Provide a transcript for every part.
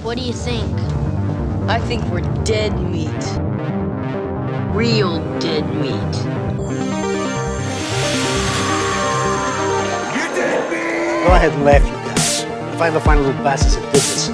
What do you think? I think we're dead meat. Real dead meat. You're dead meat! Go ahead and laugh, you guys. If I ever find a little bastards that did this,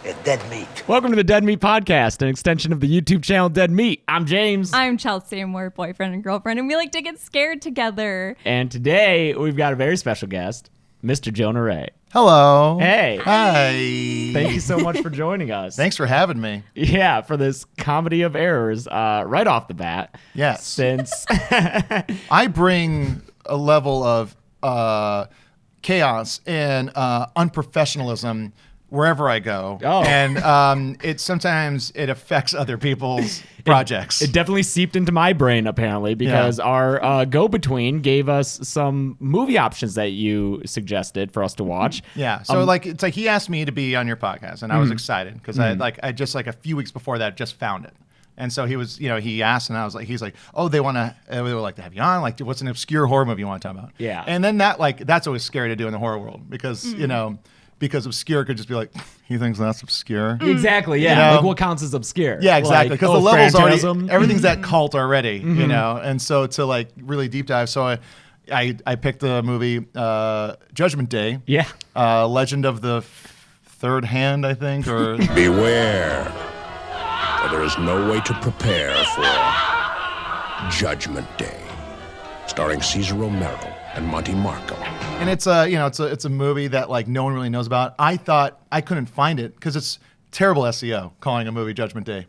they're dead meat. Welcome to the Dead Meat Podcast, an extension of the YouTube channel Dead Meat. I'm James. I'm Chelsea, and we're boyfriend and girlfriend, and we like to get scared together. And today, we've got a very special guest, Mr. Jonah Ray. Hello. Hey. Hi. Thank you so much for joining us. Thanks for having me. Yeah, for this comedy of errors right off the bat. Yes. Since I bring a level of chaos and unprofessionalism wherever I go. Oh. And it sometimes affects other people's projects. It definitely seeped into my brain, apparently, because our go-between gave us some movie options that you suggested for us to watch. Yeah. So it's like he asked me to be on your podcast, and I was excited because I just like a few weeks before that just found it. And so he was, he asked, and he's like, oh, they would like to have you on. Like, what's an obscure horror movie you want to talk about? Yeah. And then that's always scary to do in the horror world because, because obscure could just be like, he thinks that's obscure. Exactly, yeah. Like, what counts as obscure? Yeah, exactly. Because the levels already, everything's that cult already, And so to like really deep dive, so I picked the movie Judgment Day. Yeah. Legend of the Third Hand, I think, or Beware, for there is no way to prepare for Judgment Day, starring Cesar Romero and Monty Marco. And it's a movie that like no one really knows about. I thought I couldn't find it because it's terrible SEO calling a movie Judgment Day.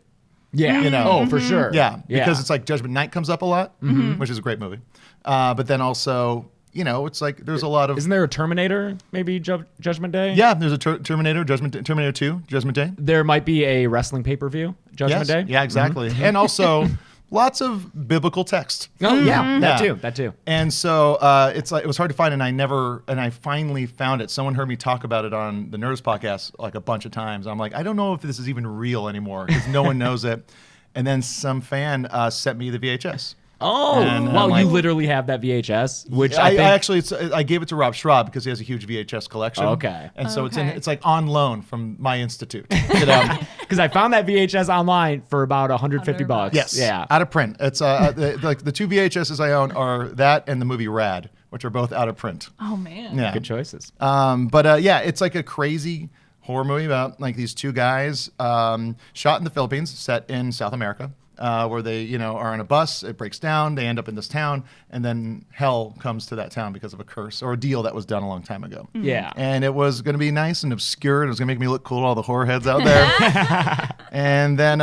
Yeah. Oh, for sure. Yeah, because it's like Judgment Night comes up a lot, which is a great movie. But then also, it's like there's a lot of. Isn't there a Terminator? Maybe Judgment Day. Yeah, there's a Terminator, Terminator 2, Judgment Day. There might be a wrestling pay-per-view, Judgment Day. Yeah, exactly. And also lots of biblical text. Oh yeah, that too. And so it's like it was hard to find, and I finally found it. Someone heard me talk about it on the Nerdist podcast like a bunch of times. I'm like, I don't know if this is even real anymore because no one knows it. And then some fan sent me the VHS. Oh, and well, like, you literally have that VHS, which I actually I gave it to Rob Schraub because he has a huge VHS collection. Okay, and so it's like on loan from my institute. Because I found that VHS online for about $150. Yes, yeah, out of print. It's like the two VHSs I own are that and the movie Rad, which are both out of print. Oh man, yeah, good choices. But it's like a crazy horror movie about like these two guys shot in the Philippines, set in South America. Where they, are on a bus, it breaks down, they end up in this town, and then hell comes to that town because of a curse or a deal that was done a long time ago. Yeah. And it was going to be nice and obscure, and it was going to make me look cool to all the horror heads out there. And then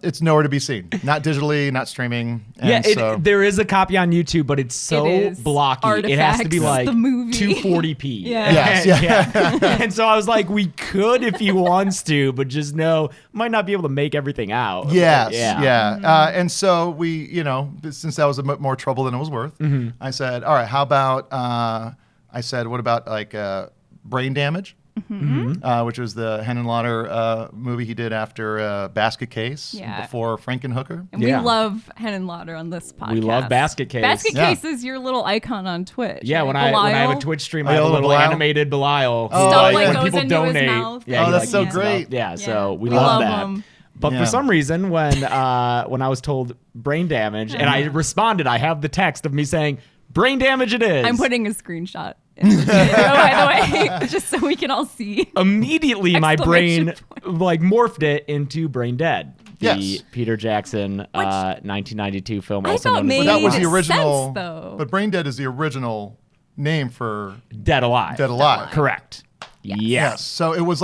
it's nowhere to be seen. Not digitally, not streaming. And there is a copy on YouTube, but it's so blocky. Artifacts, it has to be like the movie. 240p. Yeah. Yes, yeah. And so I was like, we could if he wants to, but just might not be able to make everything out. Yes, yeah. And so we, since that was more trouble than it was worth, I said, all right, how about, what about like Brain Damage, which was the Henenlotter movie he did after Basket Case, before Frankenhooker. And we love Henenlotter on this podcast. We love Basket Case. Basket Case is your little icon on Twitch. Yeah, right? when I have a Twitch stream, I have a little Belial? animated Belial. Stuff like when goes people into donate. his mouth. Yeah, that's so great. Yeah, so we love that. But for some reason, when I was told brain damage, and I responded, I have the text of me saying, brain damage it is. I'm putting a screenshot in the video, by the way, just so we can all see. Immediately, my brain morphed it into Brain Dead. The Yes. Peter Jackson 1992 film. Also thought known as made That was the sense, original. though. But Brain Dead is the original name for Dead Alive. Dead Alive. Correct. Yes. So it was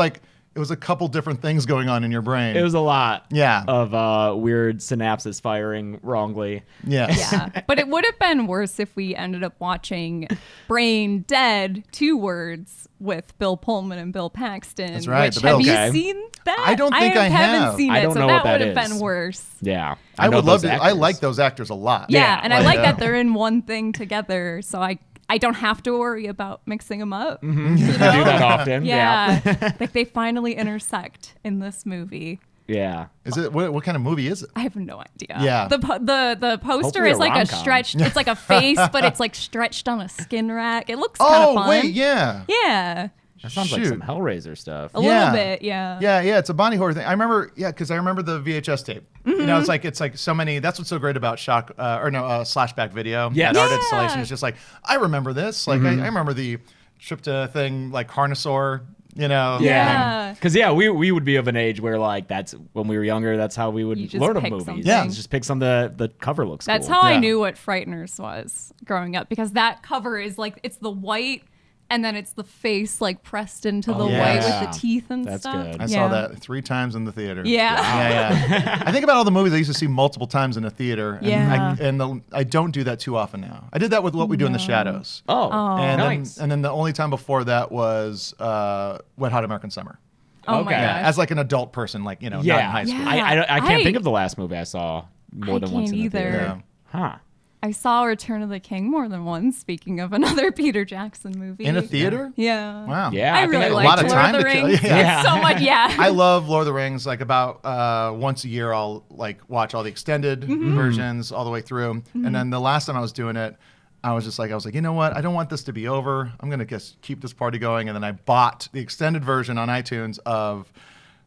a couple different things going on in your brain. It was a lot Yeah. of weird synapses firing wrongly. Yes. Yeah, but it would have been worse if we ended up watching Brain Dead, 2 words, with Bill Pullman and Bill Paxton. That's right, Which, the Bill. have Okay. you seen that? I don't think I haven't have. seen it, I don't so know that what that would have is. been worse. Yeah. I know would love those to. I actors. like those actors a lot. Yeah, and I like yeah. that they're in one thing together, so I don't have to worry about mixing them up. You do that often. Yeah, like they finally intersect in this movie. Yeah. Is it what kind of movie is it? I have no idea. Yeah. The poster Hopefully is a like a rom-com. stretched. It's like a face, but it's like stretched on a skin rack. It looks kind of Oh fun. wait, yeah. Yeah. That sounds like some Hellraiser stuff. A little bit, yeah. Yeah, it's a body horror thing. I remember, because I remember the VHS tape. You know, it's like so many. That's what's so great about Slashback Video. Yes. That art installation is just like, I remember this. Like I remember the Tripta thing, like Carnosaur. You know, because we would be of an age where like that's when we were younger. That's how we would learn of movies. Something. Yeah, just pick some. The cover looks. That's cool. how I knew what Frighteners was growing up, because that cover is like it's the white. And then it's the face like pressed into the white with the teeth and That's stuff. good. I saw that 3 times in the theater. Yeah. I think about all the movies I used to see multiple times in a theater. And I don't do that too often now. I did that with What We Do in the Shadows. And nice. then the only time before that was Wet Hot American Summer. Oh my gosh. As like an adult person, like, not in high school. I can't think of the last movie I saw more than once in the theater. either. Huh. I saw Return of the King more than once, speaking of another Peter Jackson movie. In a theater? Yeah. Wow. Yeah. I really a like lot of Lord time of the to kill. Rings. Yeah. It's so much, I love Lord of the Rings. Like about once a year, I'll like watch all the extended versions all the way through. And then the last time I was doing it, I was like, you know what? I don't want this to be over. I'm gonna just keep this party going. And then I bought the extended version on iTunes of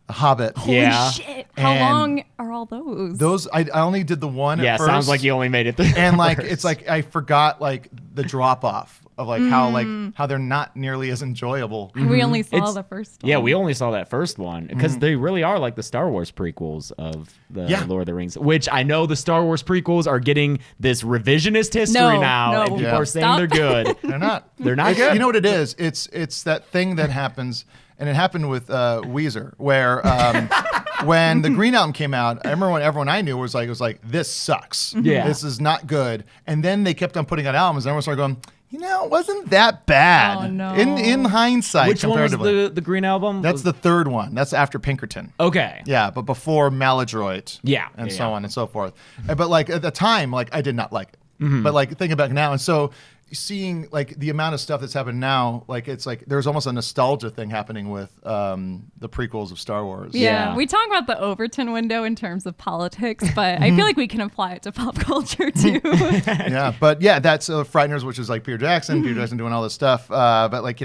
The Hobbit. Holy shit. How long are all those? Those I only did the one at first. Sounds like you only made it and like it's like I forgot like the drop off of like how they're not nearly as enjoyable. We only saw the first one. Yeah, we only saw that first one because they really are like the Star Wars prequels of the Lord of the Rings, which I know the Star Wars prequels are getting this revisionist history now, and people are saying they're good. They're not. They're not good. You know what it is? It's that thing that happens. And it happened with Weezer, where when the Green Album came out, I remember when everyone I knew was like, this sucks. Yeah. This is not good. And then they kept on putting out albums, and everyone started going, it wasn't that bad. Oh, no. In hindsight, Which one was comparatively. the Green Album? That's the third one. That's after Pinkerton. Okay. Yeah, but before Maladroit. Yeah. And so on and so forth. But like at the time, like I did not like it. But like thinking back now, and so seeing like the amount of stuff that's happened now, like it's like there's almost a nostalgia thing happening with the prequels of Star Wars. Yeah. We talk about the Overton window in terms of politics, but I feel like we can apply it to pop culture too. But that's Frighteners, which is like Peter Jackson doing all this stuff. But like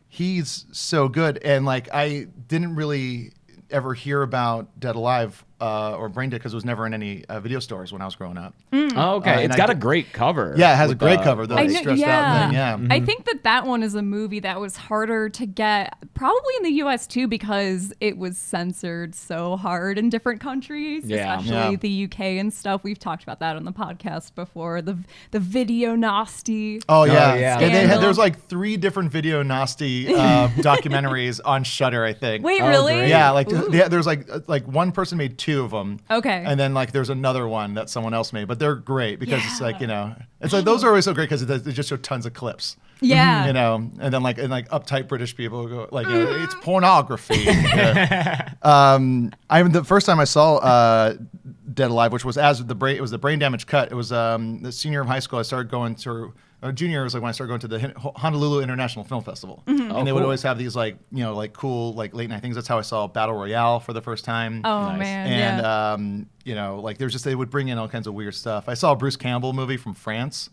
he's so good, and like I didn't really ever hear about Dead Alive or Brain Dead because it was never in any video stores when I was growing up. Oh, okay. It's got a great cover. Yeah, it has a great cover. The stressed out thing. Yeah. I think that one is a movie that was harder to get, probably in the U.S. too, because it was censored so hard in different countries, especially the U.K. and stuff. We've talked about that on the podcast before. The video nasty. Oh yeah, yeah. There's like 3 different video nasty documentaries on Shudder, I think. Wait, really? great. Yeah, like there's like one person made 2 of them. Okay. And then like there's another one that someone else made, but they're great because it's like it's like those are always so great because they just show tons of clips. Yeah. And then like uptight British people go like it's pornography. The first time I saw Dead Alive, which was it was the brain damage cut. It was the senior of high school. I started going to. Junior was like when I started going to the Honolulu International Film Festival, and they would always have these like cool like late night things. That's how I saw Battle Royale for the first time. Oh man, and like there's just they would bring in all kinds of weird stuff. I saw a Bruce Campbell movie from France.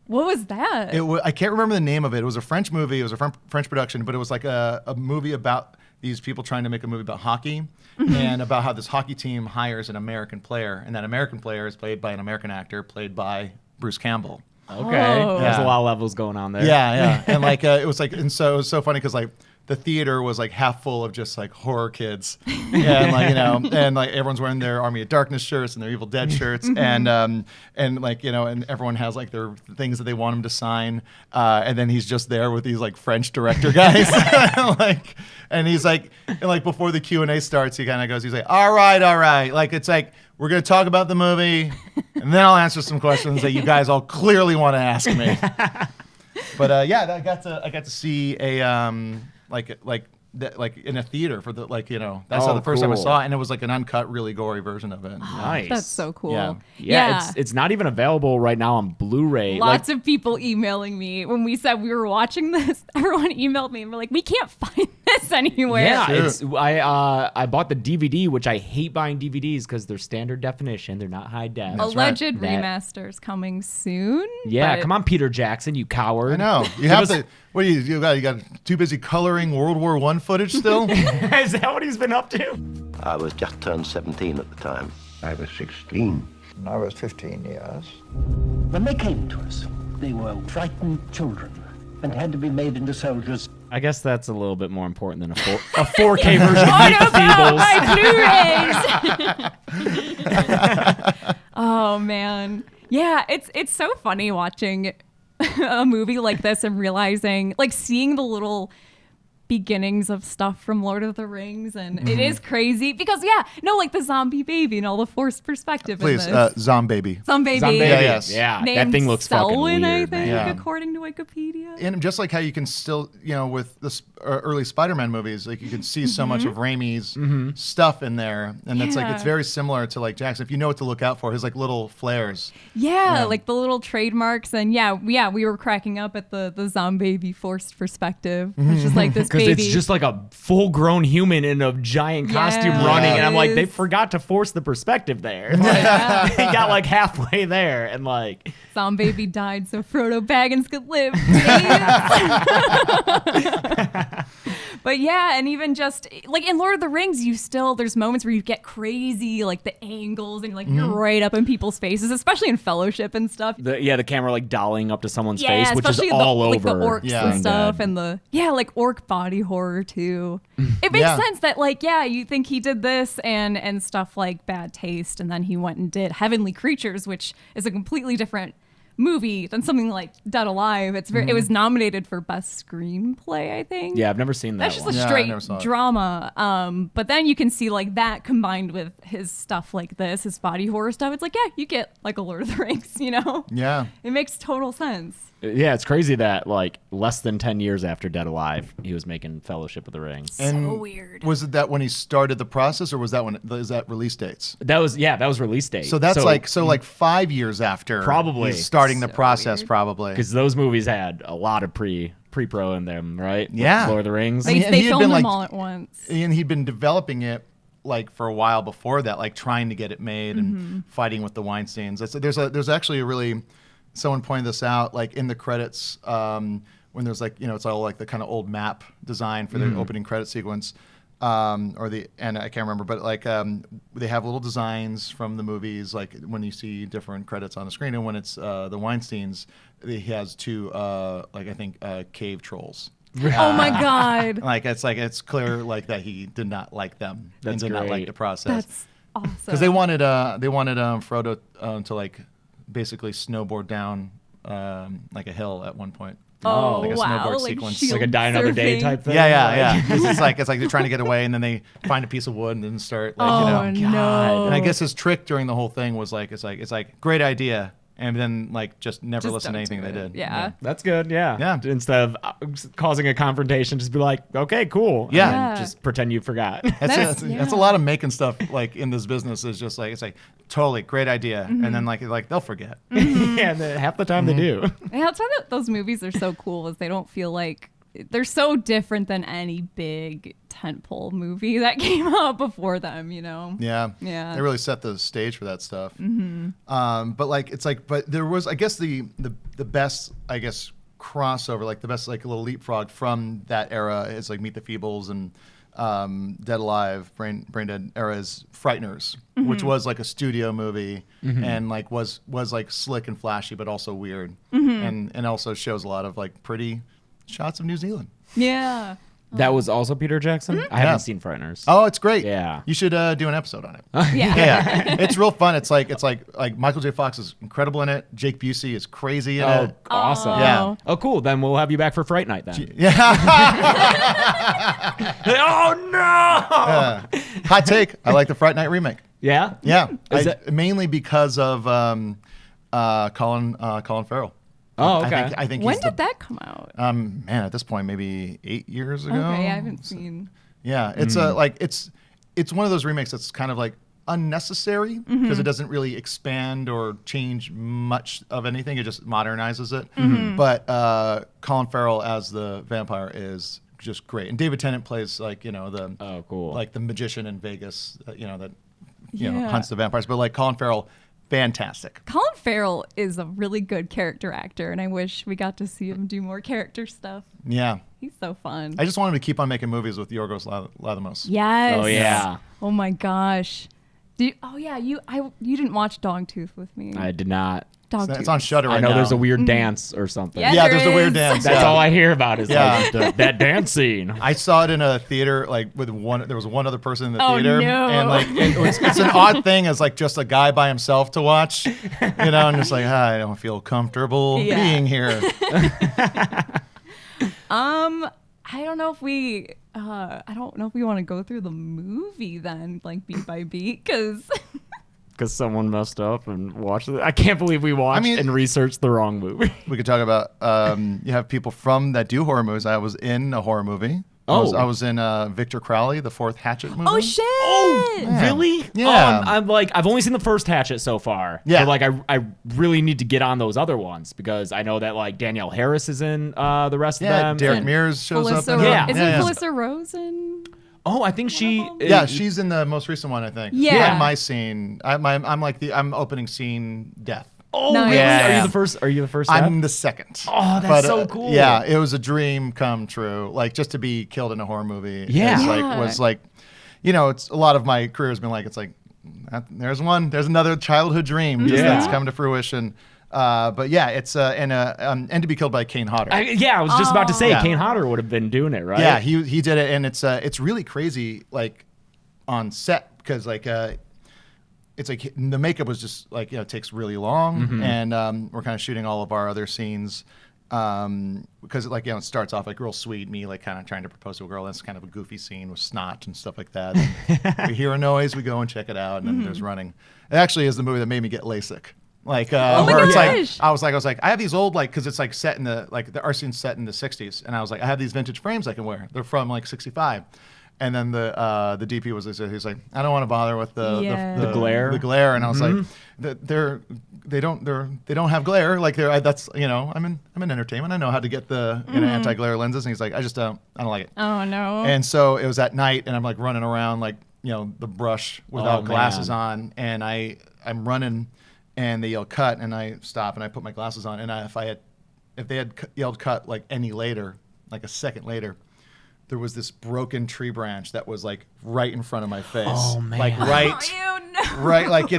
What was that? I can't remember the name of it. It was a French movie. It was a French production, but it was like a movie about these people trying to make a movie about hockey and about how this hockey team hires an American player, and that American player is played by an American actor played by Bruce Campbell. Okay. Oh. There's a lot of levels going on there. Yeah. And like it was so funny because like the theater was like half full of just like horror kids, and like and like everyone's wearing their Army of Darkness shirts and their Evil Dead shirts, and like and everyone has like their things that they want him to sign, and then he's just there with these like French director guys, and he's like, and like before the Q&A starts, he kind of goes, he's like, all right, like it's like we're gonna talk about the movie, and then I'll answer some questions that you guys all clearly want to ask me. But I got to see a like in a theater for the that's how the first time I saw it, and it was like an uncut, really gory version of it. Nice. That's so cool. Yeah. It's not even available right now on Blu-ray. Lots of people emailing me when we said we were watching this. Everyone emailed me and were like, "We can't find this." this anywhere. Yeah, I bought the DVD, which I hate buying DVDs because they're standard definition. They're not high def. Alleged remasters coming soon. Yeah, come on, Peter Jackson, you coward. I know. You have to. What do you got? You got too busy coloring World War I footage still? Is that what he's been up to? I was just turned 17 at the time. I was 16. I was 15 years. When they came to us, they were frightened children and had to be made into soldiers. I guess that's a little bit more important than a 4K version of Meet the Blu-rays? Oh man, yeah, it's so funny watching a movie like this and realizing, like, seeing the little beginnings of stuff from Lord of the Rings, and it is crazy because like the zombie baby and all the forced perspective. Please, in this. Zombaby. Zombaby. Yes. Yeah, Named that thing looks Selwyn, fucking weird. I think, man. according to Wikipedia. And just like how you can still, with the early Spider-Man movies, like you can see so much of Raimi's stuff in there, and it's like it's very similar to like Jackson. If you know what to look out for, his like little flares. Yeah, like the little trademarks, and we were cracking up at the Zombaby forced perspective. It's just like this because baby. it's just like a full-grown human in a giant costume running, and I'm like, they forgot to force the perspective there. Like, they got like halfway there, and like Zombaby died so Frodo Baggins could live. But yeah, and even just like in Lord of the Rings, there's moments where you get crazy, like the angles, and like you're right up in people's faces, especially in Fellowship and stuff. The camera like dollying up to someone's face, which is all over. Like the orcs and stuff, and like orc body horror too. It makes sense that like you think he did this and stuff like Bad Taste, and then he went and did Heavenly Creatures, which is a completely different movie than something like Dead Alive. It's it was nominated for best screenplay, I think. Yeah, I've never seen that. That's just one. a straight drama. But then you can see like that combined with his stuff like this, his body horror stuff. It's like, you get like a Lord of the Rings, Yeah. It makes total sense. Yeah, it's crazy that like less than 10 years after Dead Alive, he was making Fellowship of the Ring. And so weird. Was it that when he started the process, or was that is that release dates? That was release date. So that's like 5 years after probably he's starting the process, weird. probably because those movies had a lot of pre-pro in them, right? Yeah, Lord of the Rings. They filmed them all at once, and he'd been developing it like for a while before that, like trying to get it made and fighting with the Weinsteins. There's actually a really. Someone pointed this out, like in the credits, when there's like, it's all like the kind of old map design for the opening credit sequence, and I can't remember, but like they have little designs from the movies, like when you see different credits on the screen, and when it's the Weinsteins, he has two, like I think cave trolls. Oh my God! It's clear like that he did not like them and did not like the process. That's awesome. Because they wanted Frodo to like basically snowboard down like a hill at one point. Oh, like a snowboard sequence, like a Die Another Day type thing. Yeah. it's like they're trying to get away, and then they find a piece of wood and then start like no. And I guess his trick during the whole thing was like it's like great idea, and then like just never listen to anything they did. Yeah. That's good. Yeah. Instead of causing a confrontation, just be like, okay, cool. Yeah. And just pretend you forgot. That's a lot of making stuff like in this business is just like it's like totally great idea, and then like they'll forget. Yeah, and half the time they do. And that's why those movies are so cool, is they don't feel like they're so different than any big tentpole movie that came out before them, Yeah. They really set the stage for that stuff. But there was, I guess, the best, I guess, crossover, like the best, like a little leapfrog from that era is like Meet the Feebles and Dead Alive, Brain Dead era is Frighteners, which was like a studio movie and like was like slick and flashy, but also weird, and also shows a lot of like pretty shots of New Zealand. Yeah. That was also Peter Jackson? I haven't seen Frighteners. Oh, it's great. Yeah. You should do an episode on it. Yeah. It's real fun. It's like Michael J. Fox is incredible in it. Jake Busey is crazy in it. Awesome. Yeah. Oh, cool. Then we'll have you back for Fright Night then. Yeah. Oh, no! Hot take. I like the Fright Night remake. Yeah? Yeah. Mainly because of Colin Farrell. Oh, okay. I think when did that come out? Man, at this point, maybe 8 years ago. Okay, I haven't seen. Yeah, it's it's one of those remakes that's kind of like unnecessary because it doesn't really expand or change much of anything. It just modernizes it. But Colin Farrell as the vampire is just great. And David Tennant plays like the cool, like the magician in Vegas, that hunts the vampires. But like Colin Farrell, fantastic. Colin Farrell is a really good character actor, and I wish we got to see him do more character stuff. Yeah, he's so fun. I just want him to keep on making movies with Yorgos Lanthimos. Yes. Oh yeah. Oh my gosh. You didn't watch Dogtooth with me. I did not. It's on Shudder right now. I know there's a weird Mm-hmm. dance or something. Yeah, there's a weird dance. That's all I hear about is like that dance scene. I saw it in a theater like there was one other person in the Oh, theater, no. and like it's an odd thing as like just a guy by himself to watch, and just like I don't feel comfortable being here. I don't know if we want to go through the movie then, like beat by beat, because someone messed up and watched it. I can't believe we watched and researched the wrong movie. We could talk about you have people that do horror movies. I was in a horror movie. I was in Victor Crowley, the fourth Hatchet movie. Oh shit! Oh, really? Yeah. I've only seen the first Hatchet so far. Yeah. So, like I really need to get on those other ones because I know that like Danielle Harris is in the rest of them. Derek Mears shows up. Isn't Felissa Rose in? Oh, I think she. She's in the most recent one. I think. Yeah. In my scene, I'm opening scene death. Oh, Nice. really? Yeah. Are you the first? I'm the second. Oh, that's so cool. Yeah, it was a dream come true. Like just to be killed in a horror movie. Yeah. Was like, it's a lot of my career has been like it's like, there's another childhood dream that's come to fruition. But yeah, it's and to be killed by Kane Hodder. I was just about to say Kane Hodder would have been doing it, right? Yeah, he did it, and it's really crazy like on set because like. It's like the makeup was just like takes really long, and we're kind of shooting all of our other scenes because it starts off like real sweet, me like kind of trying to propose to a girl. That's kind of a goofy scene with snot and stuff like that. We hear a noise, we go and check it out, and then there's running. It actually is the movie that made me get LASIK. Like where it's like I was like I have these old because it's like set in our scene's set in the 60s, and I was like I have these vintage frames I can wear. They're from like 65. And then the DP was like, I don't want to bother with the glare, and I was like, they don't have glare, like that's I'm in entertainment, I know how to get the anti-glare lenses, and he's like, I don't like it. Oh no. And so it was at night, and I'm like running around like the brush without glasses on, and I'm running, and they yell cut, and I stop, and I put my glasses on, and if they had yelled cut like any later, like a second later. There was this broken tree branch that was like right in front of my face. Oh man! Like right, like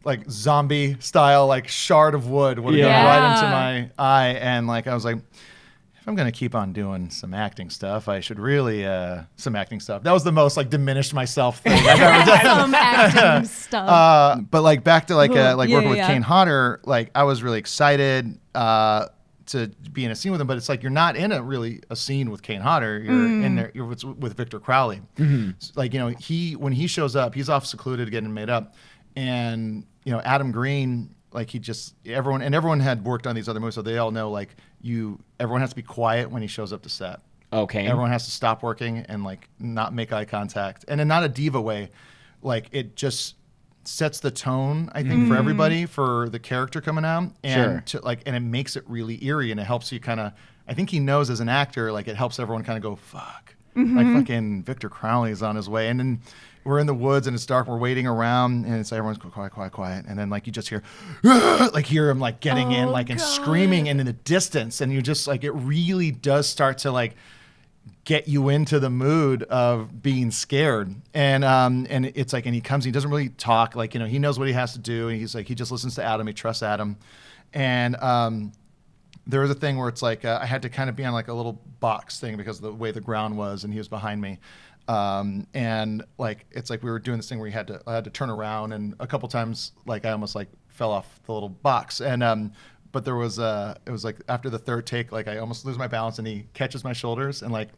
like zombie style, like shard of wood would have gone right into my eye, and like I was like, if I'm gonna keep on doing some acting stuff, I should really some acting stuff. That was the most like diminished myself thing I've ever done. Some acting stuff. But like back to working with Kane Hodder, like I was really excited. To be in a scene with him, but it's like you're not in a scene with Kane Hodder. You're in there. You're with Victor Crowley. Like when he shows up, he's off secluded getting made up, and Adam Green, like everyone had worked on these other movies, so they all know like everyone has to be quiet when he shows up to set. Okay. Everyone has to stop working and like not make eye contact, and in not a diva way, like it just sets the tone, I think, for everybody, for the character coming out, and and it makes it really eerie, and it helps you kind of. I think he knows as an actor, like it helps everyone kind of go, "Fuck!" Like fucking Victor Crowley is on his way, and then we're in the woods and it's dark. We're waiting around, and it's everyone's going quiet, and then like you just hear him like getting in, like and screaming, and in the distance, and you just like it really does start to like. Get you into the mood of being scared, and it's like, and he comes, he doesn't really talk, like he knows what he has to do, and he's like he just listens to Adam, he trusts Adam, and there was a thing where it's like I had to kind of be on like a little box thing because of the way the ground was, and he was behind me, and like it's like we were doing this thing where I had to turn around, and a couple times like I almost like fell off the little box, and but there was it was like after the third take, like I almost lose my balance, and he catches my shoulders and like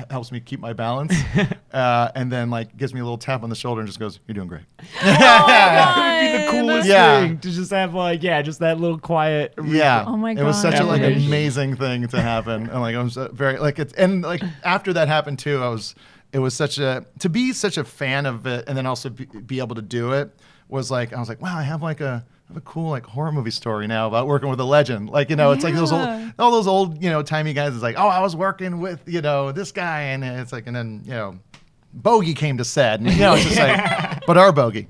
helps me keep my balance, and then like gives me a little tap on the shoulder and just goes, "You're doing great." That would be the coolest thing to just have like just that little quiet. Oh my god! It was such a like amazing thing to happen, and like I was very like it's and like after that happened too, it was such a to be such a fan of it, and then also be able to do it was like, I was like, wow, I have a cool like horror movie story now about working with a legend. Like, it's like all those old, timey guys. It's like, oh, I was working with, this guy. And it's like, and then, Bogey came to set. And, it's just like, but our Bogey.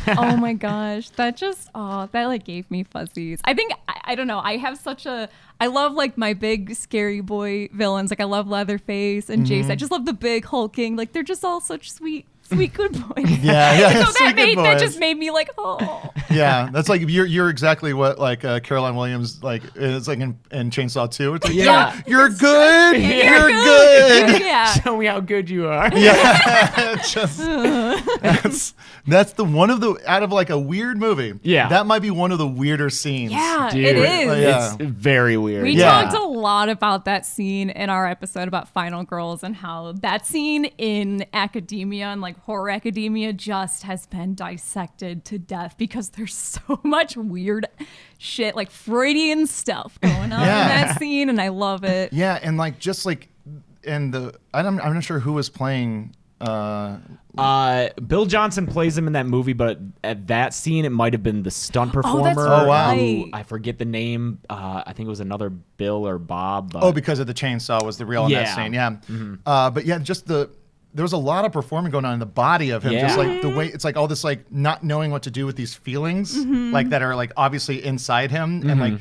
Oh my gosh. That like gave me fuzzies. I think, I don't know. I love like my big scary boy villains. Like I love Leatherface and Jason. I just love the big hulking. Like they're just all such sweet good boys. Yeah. So that just made me like, oh. Yeah, that's like you're exactly what like Caroline Williams like is like in Chainsaw 2. It's like, you're good. You're good. Yeah. Show me how good you are. Yeah. That's the one of the out of like a weird movie. Yeah. That might be one of the weirder scenes. Yeah, Dude, it is. Yeah. It's very weird. We talked a lot about that scene in our episode about Final Girls and how that scene in academia and like horror academia just has been dissected to death because there's so much weird shit, like Freudian stuff going on in that scene, and I love it. Yeah, and like just like I'm not sure who was playing. Bill Johnson plays him in that movie, but at that scene, it might have been the stunt performer. Oh, wow. Who, I forget the name. I think it was another Bill or Bob. But... Oh, because of the chainsaw was the real in that scene. Yeah. Mm-hmm. But yeah, just there was a lot of performing going on in the body of him. Yeah. Just like the way it's like all this like not knowing what to do with these feelings like that are like obviously inside him and like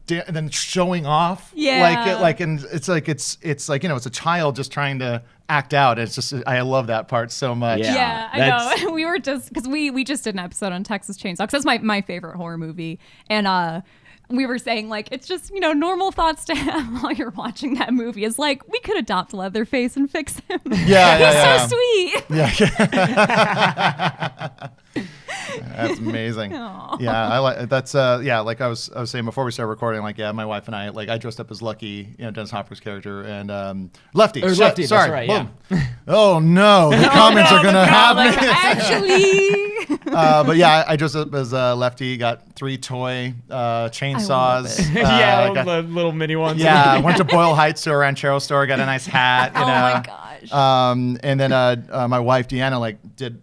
and then showing off. Yeah. And it's like it's like it's a child just trying to act out. It's just I love that part so much. Yeah, I know. We were just because we just did an episode on Texas Chainsaw because that's my favorite horror movie, and we were saying like it's just normal thoughts to have while you're watching that movie is like we could adopt Leatherface and fix him. Yeah, he's so sweet. Yeah. That's amazing. Aww. Yeah, I like that's like I was saying before we started recording, like my wife and I I dressed up as Lucky, Dennis Hopper's character, and Lefty. Lefty, sorry. That's right, yeah. Oh no, the comments are gonna have me. Actually. But yeah, I dressed up as Lefty. Got 3 toy chainsaws. The little mini ones. Yeah, I went to Boyle Heights to a Ranchero store. Got a nice hat. Oh my gosh. And then my wife Deanna did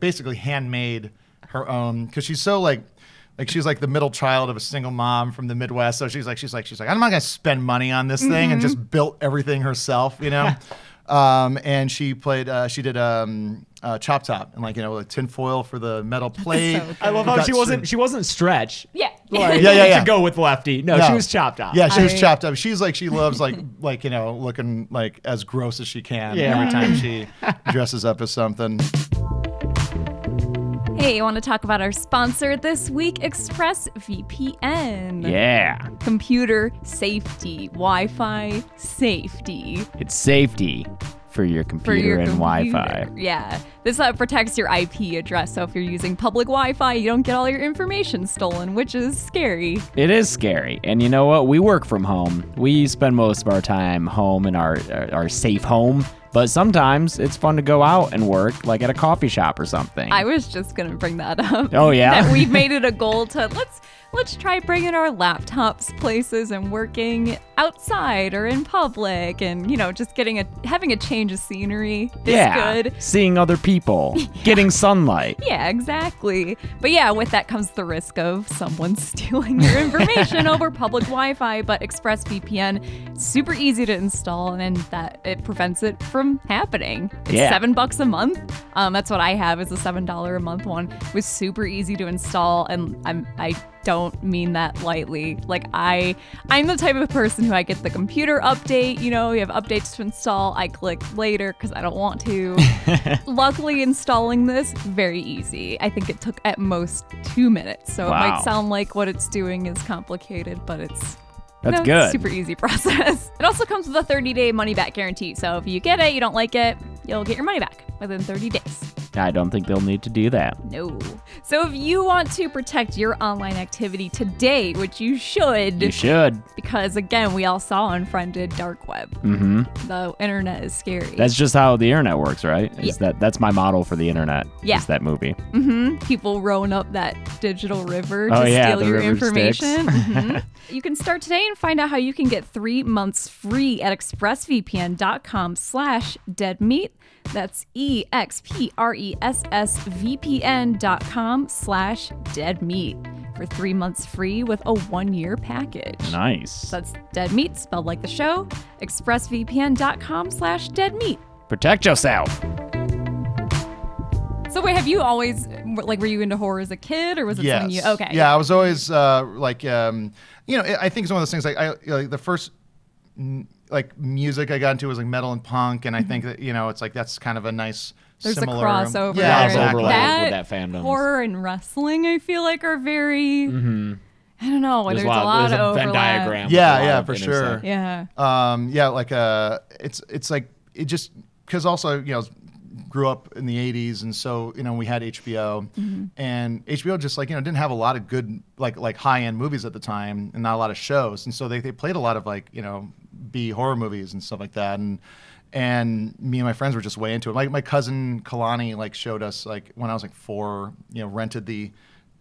basically handmade her own because she's so like she's like the middle child of a single mom from the Midwest. So she's like I'm not gonna spend money on this thing and just built everything herself, and she did Chop Top and like tinfoil for the metal plate. So I love how she wasn't Stretch. Yeah. Yeah. To go with Lefty. No, she was Chop Top. Yeah, she was Chopped Up. She's like she loves looking like as gross as she can every time she dresses up as something. Hey, I want to talk about our sponsor this week, Expressvpn. Yeah. Computer safety, Wi-Fi safety. It's safety for your computer and Wi-Fi. Yeah. This protects your IP address, so if you're using public Wi-Fi, you don't get all your information stolen, which is scary. It is scary. And you know what? We work from home. We spend most of our time home in our safe home. But sometimes it's fun to go out and work, like at a coffee shop or something. I was just going to bring that up. Oh, yeah? That we've made it a goal to let's try bringing our laptops places and working outside or in public and, just having a change of scenery is good. Seeing other people, getting sunlight. Yeah, exactly. But yeah, with that comes the risk of someone stealing your information over public Wi-Fi. But ExpressVPN, super easy to install and that it prevents it from happening. It's $7 a month. That's what I have is a $7 a month one. It was super easy to install and I don't mean that lightly. Like I'm the type of person who I get the computer update, you have updates to install. I click later because I don't want to. Luckily, installing this, very easy. I think it took at most 2 minutes. So It might sound like what it's doing is complicated, but it's good. Super easy process. It also comes with a 30-day money-back guarantee. So if you get it, you don't like it, you'll get your money back within 30 days. I don't think they'll need to do that. No. So if you want to protect your online activity today, which you should. You should. Because again, we all saw Unfriended Dark Web. Mm-hmm. The internet is scary. That's just how the internet works, right? Yeah. That's my model for the internet. Yeah. Is that movie. Mm-hmm. People rowing up that digital river to steal your information. Mm-hmm. You can start today and find out how you can get 3 months free at expressvpn.com/deadmeat. That's EXPRESSVPN.com/deadmeat. expressvpn.com/deadmeat for 3 months free with a 1-year package. Nice. That's Dead Meat, spelled like the show. expressvpn.com/deadmeat. Protect yourself. So wait, have you always, like, were you into horror as a kid, or was it something you, okay. Yeah, I was always, I think it's one of those things, like the first, like, music I got into was, like, metal and punk, and I think that, it's like, that's kind of a nice There's similar... a crossover. Yeah, exactly. With that fandom. Horror and wrestling, I feel like, are very... I don't know. There's a lot of overlap. Venn diagram. Yeah, for sure. Yeah. It's like, it just, because also, grew up in the 80s, and so we had HBO, and HBO just like didn't have a lot of good like high-end movies at the time, and not a lot of shows, and so they played a lot of like B horror movies and stuff like that, and me and my friends were just way into it. Like my cousin Kalani like showed us, like when I was like 4, rented the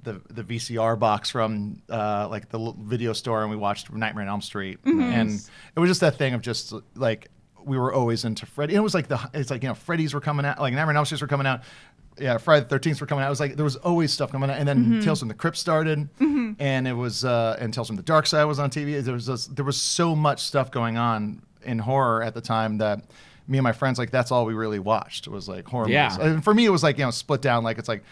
VCR box from like the video store, and we watched Nightmare on Elm Street, and it was just that thing of just like, we were always into Freddy. It was like Freddy's were coming out, like Nightmare on Elm Street were coming out. Yeah, Friday the 13th were coming out. It was like there was always stuff coming out, and then Tales from the Crypt started, and it was and Tales from the Dark Side was on TV. There was so much stuff going on in horror at the time that me and my friends, like, that's all we really watched was like horror movies. And for me, it was like split down. Like it's like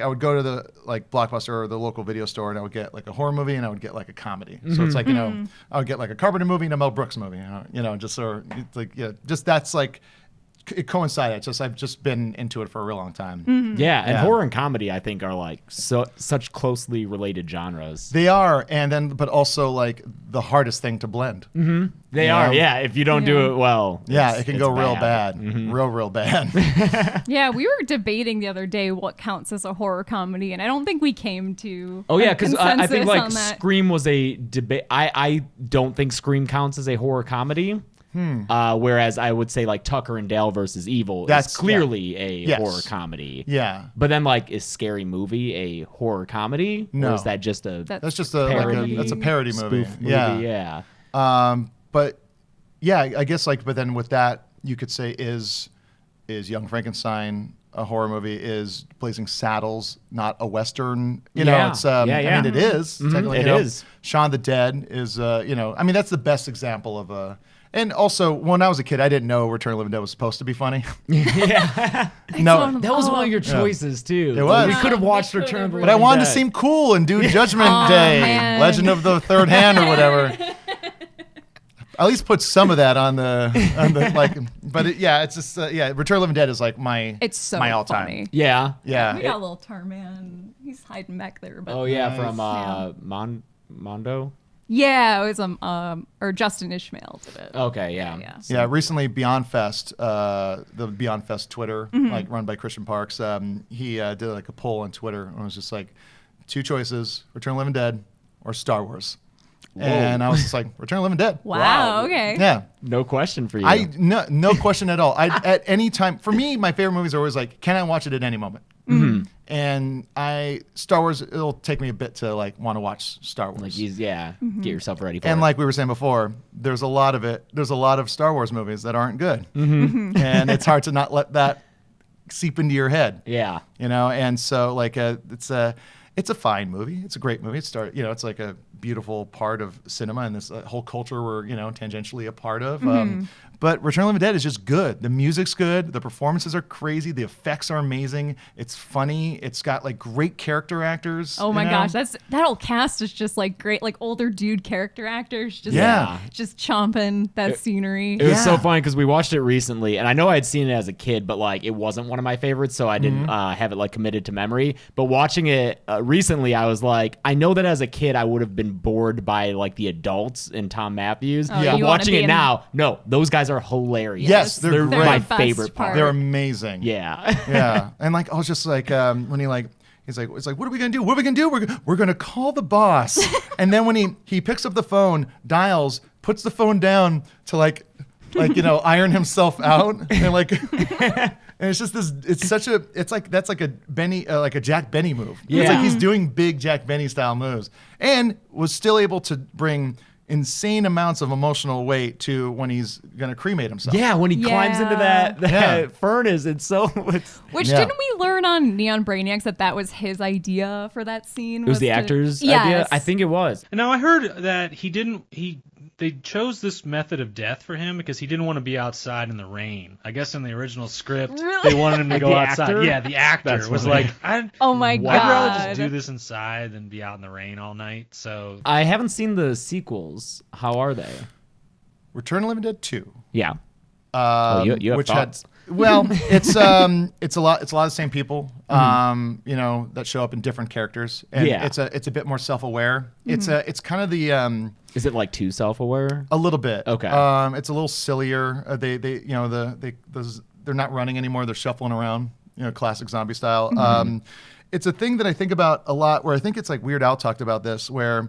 I would go to the like Blockbuster or the local video store, and I would get like a horror movie, and I would get like a comedy. So it's like I would get like a Carpenter movie and a Mel Brooks movie. Just sort of, it's like just that's like it coincided. I've just been into it for a real long time. And horror and comedy, I think, are like such closely related genres. They are, but also like the hardest thing to blend. They are, if you don't do it well. It can go real bad. Real bad. Yeah, we were debating the other day what counts as a horror comedy, and I don't think we came to because I think like Scream was a debate. I don't think Scream counts as a horror comedy. Whereas I would say like Tucker and Dale versus Evil is clearly a horror comedy. Yeah. But then like, is Scary Movie a horror comedy? No. Or is that just that's just a parody, that's a parody movie. Yeah. But yeah, I guess like, but then with that, you could say is Young Frankenstein a horror movie? Is Blazing Saddles not a Western? It's I mean, it is. Technically, it is. Shaun of the Dead is I mean, that's the best example of a. And also, when I was a kid, I didn't know Return of the Living Dead was supposed to be funny. That was one of your choices too. It was. We could have watched Return of the Living Dead. But I wanted to seem cool and do Judgment Day, Legend of the Third Hand, or whatever. At least put some of that on the like. But it's just Return of the Living Dead is like my all time. Funny. Yeah. We got a little Tarman. He's hiding back there. But from Mondo. Yeah, it was or Justin Ishmael did it. Okay, yeah. Recently, Beyond Fest, the Beyond Fest Twitter, like run by Christian Parks, he did like a poll on Twitter, and it was just like 2 choices: Return of the Living Dead or Star Wars. Whoa. And I was just like, Return of the Living Dead. Wow. Okay. Yeah. No question for you. No question at all. At any time, for me, my favorite movies are always like, can I watch it at any moment? And Star Wars, it'll take me a bit to like want to watch Star Wars. Like get yourself ready for it. And like we were saying before, there's a lot of Star Wars movies that aren't good. And it's hard to not let that seep into your head. Yeah. And so like it's a fine movie. It's a great movie. It's like a beautiful part of cinema and this whole culture we're tangentially a part of. But Return of the Living Dead is just good. The music's good. The performances are crazy. The effects are amazing. It's funny. It's got like great character actors. Oh my gosh, that whole cast is just like great, like older dude character actors. Just just chomping that scenery. It was so funny because we watched it recently, and I know I had seen it as a kid, but like it wasn't one of my favorites, so I didn't have it like committed to memory. But watching it recently, I was like, I know that as a kid I would have been bored by like the adults and Tom Matthews. But watching it now, no, those guys are hilarious. Yes, they're great. My favorite part. They're amazing. Yeah. And like I was just like when he's like, it's like, what are we gonna do? What are we gonna do? We're gonna call the boss. And then when he picks up the phone, dials, puts the phone down to like iron himself out, and like. And it's just this. That's like a Benny, like a Jack Benny move. Yeah. It's like he's doing big Jack Benny style moves, and was still able to bring insane amounts of emotional weight to when he's gonna cremate himself. Yeah, when he climbs into that furnace, it's so. Which didn't we learn on Neon Brainiacs that was his idea for that scene? It was the actor's idea. I think it was. Now I heard that they chose this method of death for him because he didn't want to be outside in the rain. I guess in the original script, they wanted him to go outside. Actor? Yeah, the actor was like, oh my God. I'd rather just do this inside than be out in the rain all night. So I haven't seen the sequels. How are they? Return of the Living Dead 2. Yeah. You have which thoughts. It's a lot of the same people, that show up in different characters, and it's a bit more self-aware. It's kind of the is it like too self-aware? A little bit. Okay. It's a little sillier. They're not running anymore. They're shuffling around, classic zombie style. It's a thing that I think about a lot. Where I think it's like Weird Al talked about this, where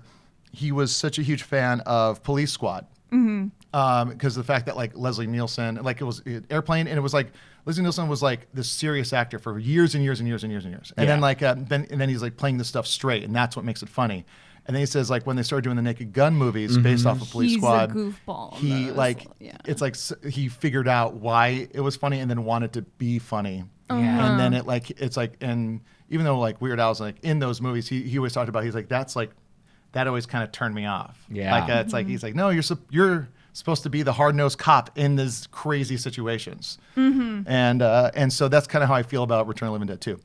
he was such a huge fan of Police Squad. Because the fact that like Leslie Nielsen, like it was Airplane, and it was like Leslie Nielsen was like this serious actor for years and years and years and years and years, and then like then he's like playing this stuff straight, and that's what makes it funny. And then he says like when they started doing the Naked Gun movies based off of Police Squad, he's a goofball. He like it's like he figured out why it was funny and then wanted to be funny, and then and even though like Weird Al's like in those movies, he always talked about, he's like that always kind of turned me off. Yeah, like it's like he's like, no, you're supposed to be the hard-nosed cop in these crazy situations. And so that's kind of how I feel about Return of the Living Dead 2.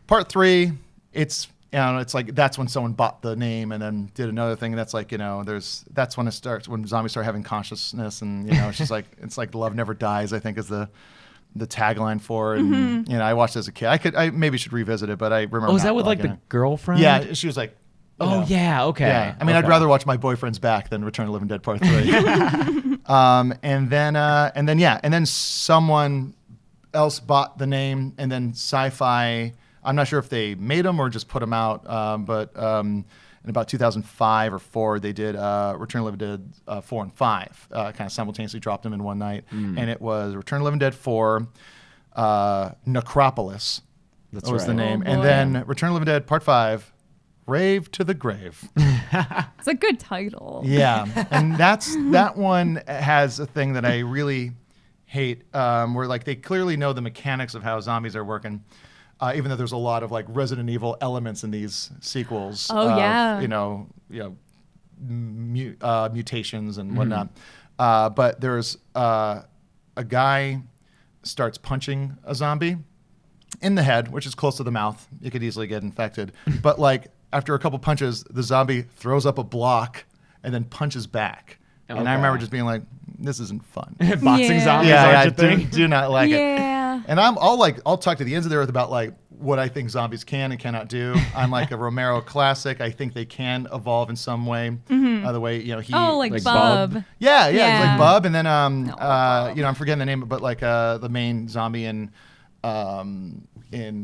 Part 3, it's like that's when someone bought the name and then did another thing. That's like, that's when it starts, when zombies start having consciousness, and it's just like, it's like love never dies, I think is the tagline for it. And, I watched it as a kid. I maybe should revisit it, but I remember. Oh, is that with like the girlfriend? Yeah, she was like, oh, yeah, okay. Yeah. I mean, I'd rather watch My Boyfriend's Back than Return of the Living Dead Part 3. And then someone else bought the name, and then Sci-Fi, I'm not sure if they made them or just put them out, but in about 2005 or 4, they did Return of the Living Dead 4 and 5, kind of simultaneously dropped them in one night. And it was Return of the Living Dead 4, Necropolis was the name. And then Return of the Living Dead Part 5, Rave to the Grave. It's a good title. Yeah, and that one has a thing that I really hate, where like they clearly know the mechanics of how zombies are working, even though there's a lot of like Resident Evil elements in these sequels. Mutations and whatnot. But there's a guy starts punching a zombie in the head, which is close to the mouth. You could easily get infected, but like, after a couple punches, the zombie throws up a block and then punches back. Okay. And I remember just being like, this isn't fun. Boxing zombies aren't your thing? Do not like it. And I'll talk to the ends of the earth about like what I think zombies can and cannot do. I'm like a Romero classic. I think they can evolve in some way. The way, he... like Bub. Yeah, it's like Bub. And then, I'm forgetting the name, but like the main zombie in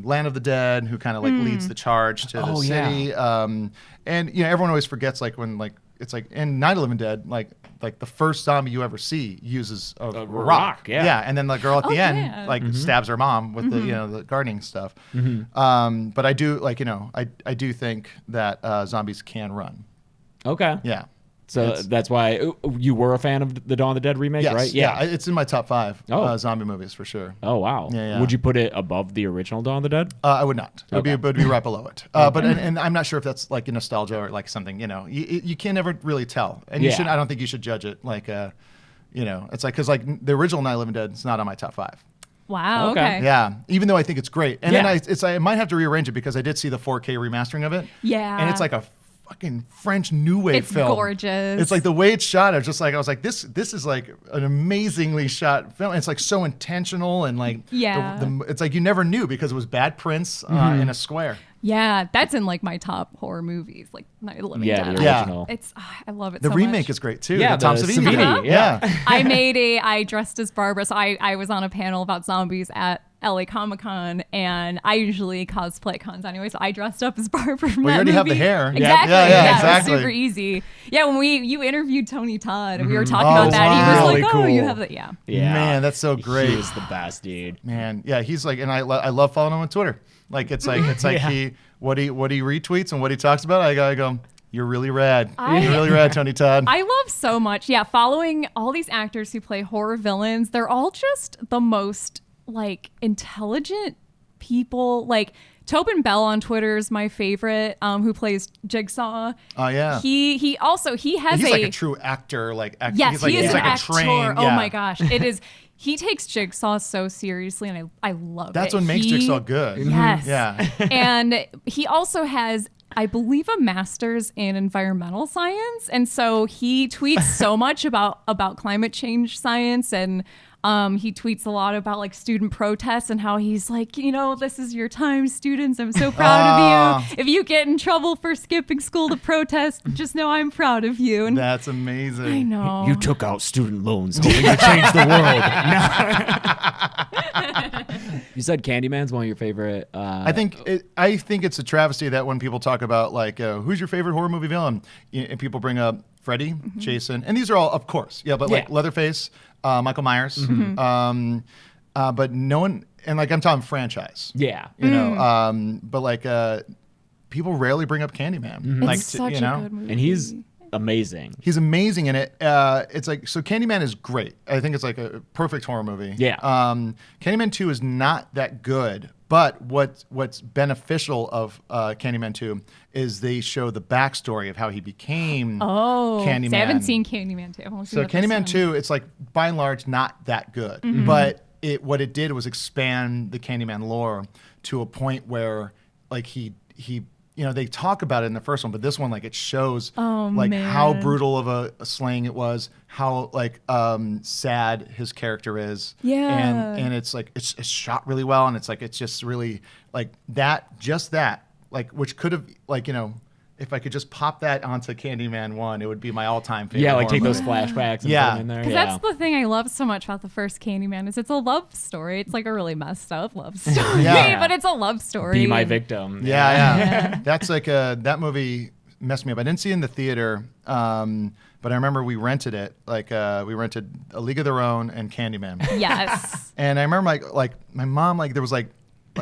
Land of the Dead, who kind of like leads the charge to the city. And everyone always forgets like when like it's like in Night of the Living Dead, like the first zombie you ever see uses a rock. Yeah, and then the girl at the end like stabs her mom with the gardening stuff. But I do like I do think that zombies can run. Okay. Yeah. So that's why you were a fan of the Dawn of the Dead remake, right? Yeah, it's in my top 5 zombie movies for sure. Oh, wow. Yeah. Would you put it above the original Dawn of the Dead? I would not. It would be right below it. But and I'm not sure if that's like a nostalgia or like something, you can never really tell. And you should. I don't think you should judge it like, it's like, because like the original Night of the Living Dead is not on my top 5. Wow. Okay. Yeah. Even though I think it's great. And then I might have to rearrange it because I did see the 4K remastering of it. Yeah. And it's like a fucking French New Wave film. It's gorgeous. It's like the way it's shot. I was like, this is like an amazingly shot film. It's like so intentional and like, it's like you never knew because it was bad prints in a square. Yeah, that's in like my top horror movies, like Night of the Living Dead. The original. It's I love it. The so remake much. is great too. Yeah, the Tom Savini. Yeah. I dressed as Barbara. So I was on a panel about zombies at LA Comic-Con, and I usually cosplay at cons anyway, so I dressed up as Barbara from that you already movie. have the hair. Exactly. Yeah, exactly. It was super easy. Yeah, when you interviewed Tony Todd, and we were talking about that, he was like, cool. you have the, yeah. Man, that's so great. He is the best, dude. Man, yeah, he's like, and I love following him on Twitter. Like, it's like he, what he retweets and what he talks about, I go, You're really rad. You're really rad, Tony Todd. I love so much. Yeah, following all these actors who play horror villains, they're all just the most like intelligent people. Like Tobin Bell on Twitter is my favorite, who plays Jigsaw. Oh yeah. He has he's like a true actor. Yes, he is he's an like actor. a trained. Oh my gosh, it is. He takes Jigsaw so seriously, and I love it. That's what makes Jigsaw good. Yes. Yeah. And he also has, I believe, a master's in environmental science, and so he tweets so much about climate change science, and he tweets a lot about like student protests and how he's like, this is your time, students. I'm so proud of you. If you get in trouble for skipping school to protest, just know I'm proud of you. And that's amazing. I know. You took out student loans hoping to change the world. You said Candyman's one of your favorite. I think it's a travesty that when people talk about like who's your favorite horror movie villain, and people bring up Freddy, Jason, and these are all, of course, but like Leatherface, Michael Myers, but no one, and like I'm talking franchise, but like people rarely bring up Candyman. It's such a good movie. And he's amazing. He's amazing in it. It's like, so Candyman is great. I think it's like a perfect horror movie. Yeah. Candyman 2 is not that good, but what's beneficial of Candyman 2 is they show the backstory of how he became Candyman. See, I haven't seen Candyman 2. So Candyman 2, it's like by and large not that good, but what it did was expand the Candyman lore to a point where like he they talk about it in the first one, but this one, like, it shows how brutal of a slaying it was, how like sad his character is, and it's like it's shot really well, and it's just really like that, like, which could have, like, if I could just pop that onto Candyman 1, it would be my all-time favorite. Yeah, like take movie. those flashbacks and put them in there. Because that's the thing I love so much about the first Candyman is it's a love story. It's like a really messed up love story, but it's a love story. Be my victim. Yeah. That's like that movie messed me up. I didn't see it in the theater, but I remember we rented it. Like we rented A League of Their Own and Candyman. Yes. And I remember like my mom, like there was like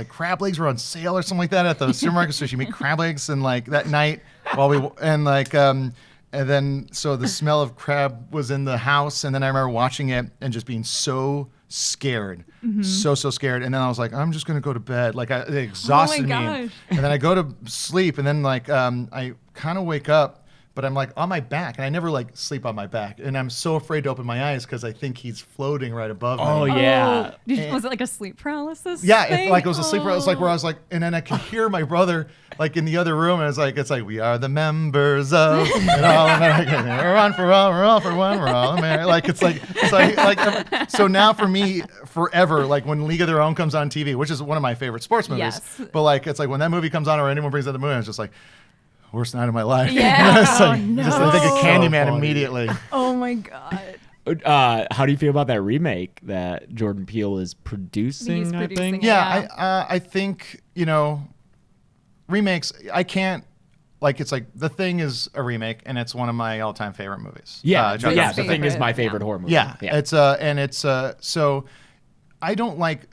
crab legs were on sale or something like that at the supermarket, so she made crab legs, and like that night and then so the smell of crab was in the house, and then I remember watching it and just being so scared, so scared, and then I was like, I'm just gonna go to bed. Like it exhausted me, and then I go to sleep, and then like I kind of wake up. But I'm like on my back, and I never like sleep on my back, and I'm so afraid to open my eyes because I think he's floating right above me. Oh yeah. Was it like a sleep paralysis? Yeah, thing? it was a sleep paralysis, like where I was like, and then I could hear my brother like in the other room, and it's like we are the members of all America. We're on for all, we're all for one, we're all America. Like it's like so now for me forever, like when League of Their Own comes on TV, which is one of my favorite sports movies, but like it's like when that movie comes on or anyone brings up the movie, I was just like, worst night of my life. Yeah. Just I think of Candyman immediately. Oh my god. How do you feel about that remake that Jordan Peele is producing? He's producing I think. it, I think remakes. I can't. Like it's like The Thing is a remake, and it's one of my all-time favorite movies. The Thing is my favorite horror movie. Yeah. It's so I don't like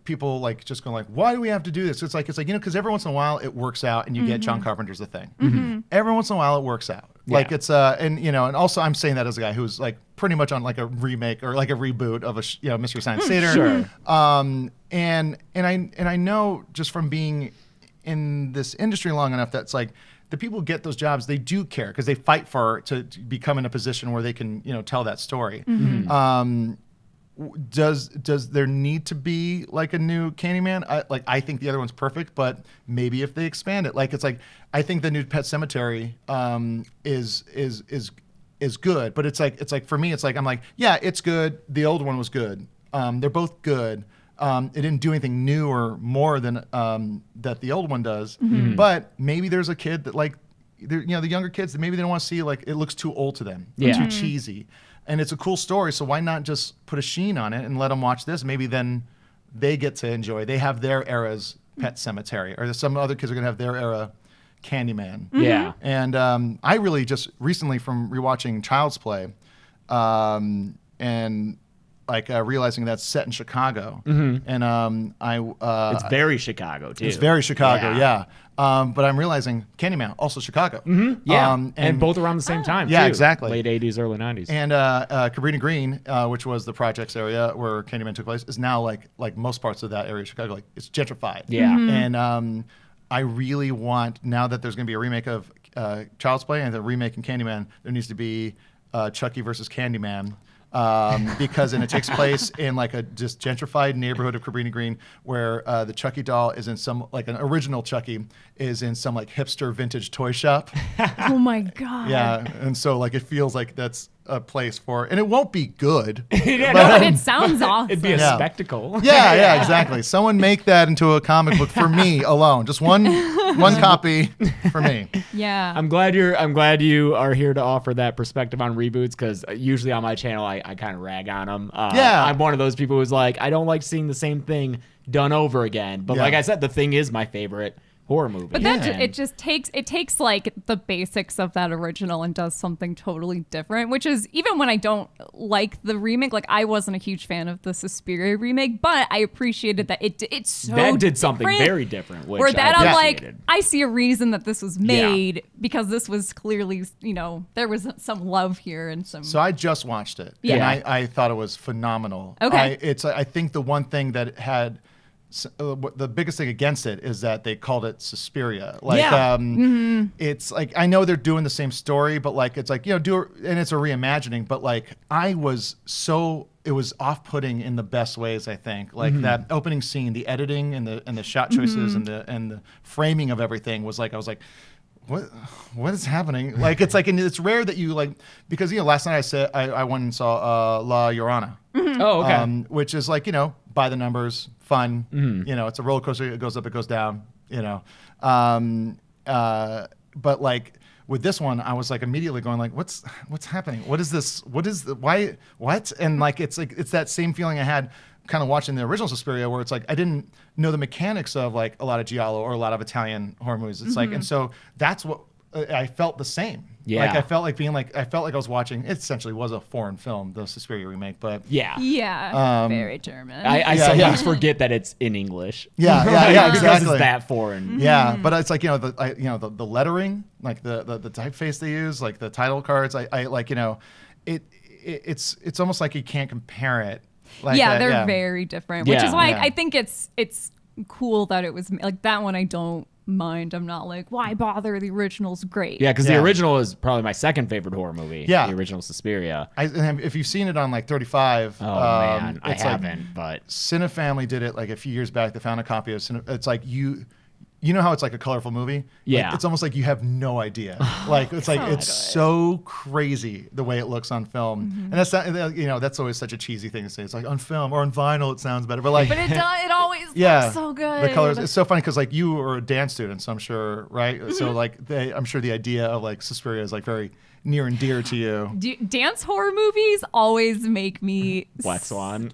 people like just going like, why do we have to do this? It's like because every once in a while it works out, and you get John Carpenter's The Thing. Every once in a while it works out. Like it's and also I'm saying that as a guy who's like pretty much on like a remake or like a reboot of a Mystery Science Theater. Sure. And I know just from being in this industry long enough that's like the people who get those jobs, they do care because they fight to become in a position where they can tell that story. Does there need to be like a new Candyman? I think the other one's perfect, but maybe if they expand it, like it's like I think the new Pet Sematary is good, but it's like for me it's like I'm like, yeah, it's good. The old one was good. They're both good. It didn't do anything new or more than that the old one does. But maybe there's a kid that like the younger kids that maybe they don't want to see, like it looks too old to them, too cheesy. And it's a cool story, so why not just put a sheen on it and let them watch this? Maybe then they get to enjoy. They have their era's Pet Sematary, or some other kids are going to have their era Candyman. Yeah. And I really just recently from rewatching Child's Play, and realizing that's set in Chicago, and it's very Chicago too. It's very Chicago, yeah. But I'm realizing Candyman also Chicago. Yeah, and both around the same time. Yeah, too. exactly. Late '80s, early '90s. And Cabrini Green, which was the projects area where Candyman took place, is now like most parts of that area of Chicago, like it's gentrified. Yeah, and I really want, now that there's going to be a remake of Child's Play and the remake in Candyman, there needs to be Chucky versus Candyman. Because it takes place in like a just gentrified neighborhood of Cabrini Green, where the Chucky doll is in some, like an original Chucky is in some like hipster vintage toy shop. Oh my God. Yeah, and so like it feels like that's a place for, and it won't be good. But it sounds awesome. It'd be a spectacle. Yeah, exactly. Someone make that into a comic book for me alone. Just one copy for me. Yeah. I'm glad you are here to offer that perspective on reboots, because usually on my channel I kind of rag on them. I'm one of those people who's like, I don't like seeing the same thing done over again. But like I said, The Thing is my favorite horror movie. But it takes like the basics of that original and does something totally different, which is, even when I don't like the remake, like I wasn't a huge fan of the Suspiria remake, but I appreciated that it's so that did something very different. Which or that I'm like, appreciated. I see a reason that this was made because this was clearly, there was some love here and some. So I just watched it, and I thought it was phenomenal. Okay, I think the one thing that it had. The biggest thing against it is that they called it Suspiria. Like, it's like, I know they're doing the same story, but like, it's like, and it's a reimagining, but like, it was off-putting in the best ways, I think. Like that opening scene, the editing and the shot choices and the framing of everything was like, I was like, what is happening? Like, it's like, and it's rare that you like, because last night I went and saw La Llorona. Oh, okay. Which is like, by the numbers, fun. It's a roller coaster. It goes up, it goes down. But like with this one, I was like immediately going like, what's happening? What is this? Why? What? And like it's that same feeling I had kind of watching the original Suspiria, where it's like I didn't know the mechanics of like a lot of giallo or a lot of Italian horror movies. It's like, and so that's what I felt the same. Yeah. Like I felt like I was watching. It essentially was a foreign film, the Suspiria remake, but very German. I sometimes forget that it's in English. Yeah, because exactly. it's that foreign. Yeah, but it's like the lettering, like the typeface they use, like the title cards. I like it's almost like you can't compare it. Like they're very different, which is why I think it's cool that it was like that one. I don't mind. I'm not like, why bother? The original's great. Yeah, because the original is probably my second favorite horror movie. Yeah, the original Suspiria. If you've seen it on like 35, man, I haven't. But Cinefamily did it like a few years back. They found a copy of it's like you know how it's like a colorful movie? Yeah. Like, it's almost like you have no idea. Like it's like it's so crazy the way it looks on film. And that's not, that's always such a cheesy thing to say. It's like on film or on vinyl it sounds better. But like but it always looks so good. The colors, it's so funny because like you were a dance student, so I'm sure, right? So like I'm sure the idea of like Suspiria is like very near and dear to you. Dance horror movies always make me Black Swan.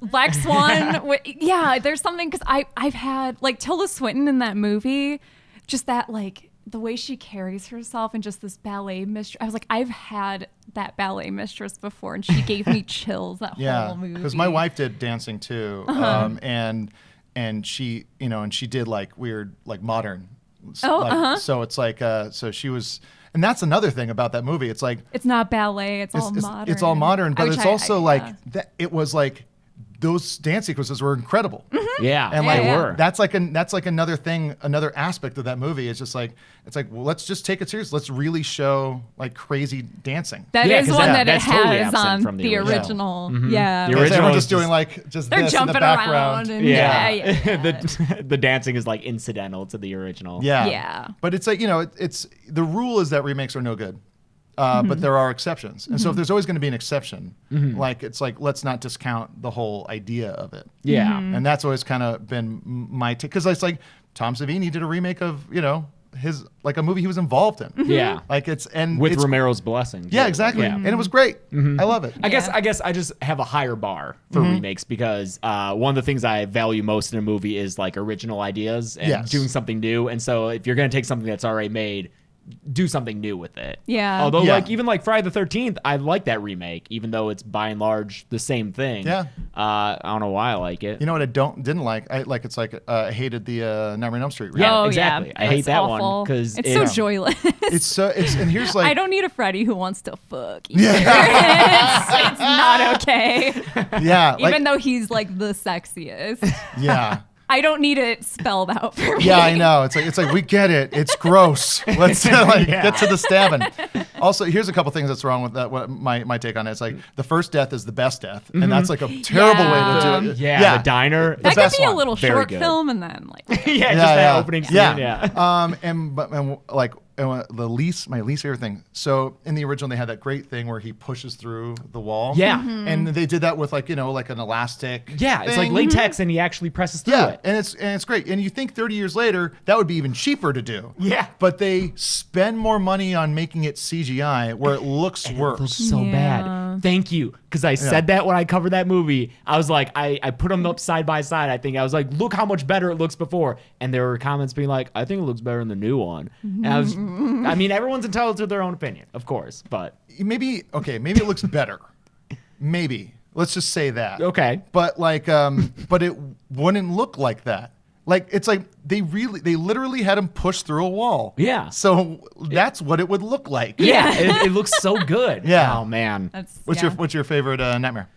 Yeah, there's something because I've had like Tilda Swinton in that movie, just that like the way she carries herself and just this ballet mistress. I was like, I've had that ballet mistress before, and she gave me chills that whole movie. Because my wife did dancing too, and she and she did like weird like modern. So it's like so she was. And that's another thing about that movie. It's like it's not ballet. It's all modern. It's all modern, but it's also like that. It was like those dance sequences were incredible. Yeah, and like they were. That's like another thing, another aspect of that movie. It's just like well, let's just take it serious. Let's really show like crazy dancing. That is one that it has on from the original. Yeah, the original everyone's just doing like just they're this jumping in the background. Around and the dancing is like incidental to the original. Yeah. But it's like it's the rule is that remakes are no good. But there are exceptions. And so if there's always going to be an exception, like it's like, let's not discount the whole idea of it. Yeah. And that's always kind of been my take. Because it's like Tom Savini did a remake of, his like a movie he was involved in. Yeah. Like with Romero's blessing. Yeah, exactly. And it was great. I love it. I guess I just have a higher bar for remakes because one of the things I value most in a movie is like original ideas and doing something new. And so if you're going to take something that's already made, do something new with it. Yeah. Although like even like Friday the 13th, I like that remake, even though it's by and large the same thing. Yeah. I don't know why I like it. You know what I didn't like? I hated the Nightmare on Elm Street remake. Yeah, exactly. Yeah, I hate it's that awful. one because it's so joyless. And here's like I don't need a Freddy who wants to fuck. It's not okay. Yeah. Even though he's like the sexiest. Yeah. I don't need it spelled out for me. Yeah, I know. It's like we get it. It's gross. Let's get to the stabbing. Also, here's a couple things that's wrong with that. What my take on it is like the first death is the best death, and that's like a terrible way to do it. Yeah, the diner. That could be a one. little Very short good. film, and then like yeah, just that opening scene. Yeah. And my least favorite thing. So in the original, they had that great thing where he pushes through the wall. Yeah. And they did that with like an elastic. Yeah, it's like thing. latex, and he actually presses through it. and it's great. And you think 30 years later that would be even cheaper to do. Yeah. But they spend more money on making it CGI where it looks worse. It looks so bad. Thank you, because I said that when I covered that movie. I was like, I put them up side by side. I think I was like, look how much better it looks before, and there were comments being like, I think it looks better in the new one. And I mean, everyone's entitled to their own opinion, of course, but maybe it looks better. Maybe. Let's just say that. Okay. But but it wouldn't look like that. Like it's like they literally had him push through a wall. Yeah. So that's what it would look like. Yeah, it looks so good. Yeah. Oh man. What's your favorite Nightmare?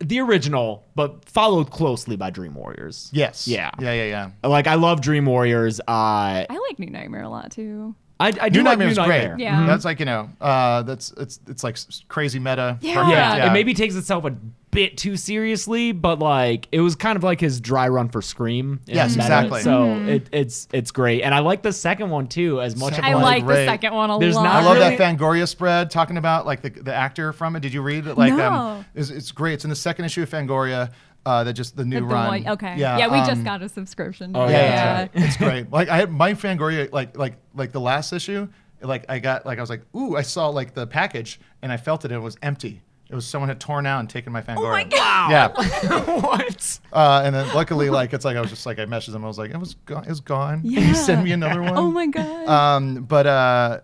The original, but followed closely by Dream Warriors. Yes. Yeah. Yeah. Like I love Dream Warriors. I like New Nightmare a lot too. I do like New Nightmare. Great. Yeah. That's like it's like crazy meta. Yeah. It maybe takes itself a bit too seriously, but like it was kind of like his dry run for Scream. Yes, meta. exactly. So it's great, and I like the second one too. As much I like the second one a lot. I love that Fangoria spread talking about like the actor from it. Did you read it? Like No. It's great. It's in the second issue of Fangoria. The new run. Okay. Yeah. We just got a subscription. Oh Yeah. It's great. Like I had my Fangoria like the last issue. Like I was like, ooh, I saw like the package and I felt it. It was empty. It was someone had torn out and taken my Fangoria. Oh my God. Yeah. What? And then luckily, like it's like I was just like I messaged them. I was like, it was gone. It was gone. Yeah. Can you send me another one? Oh my God.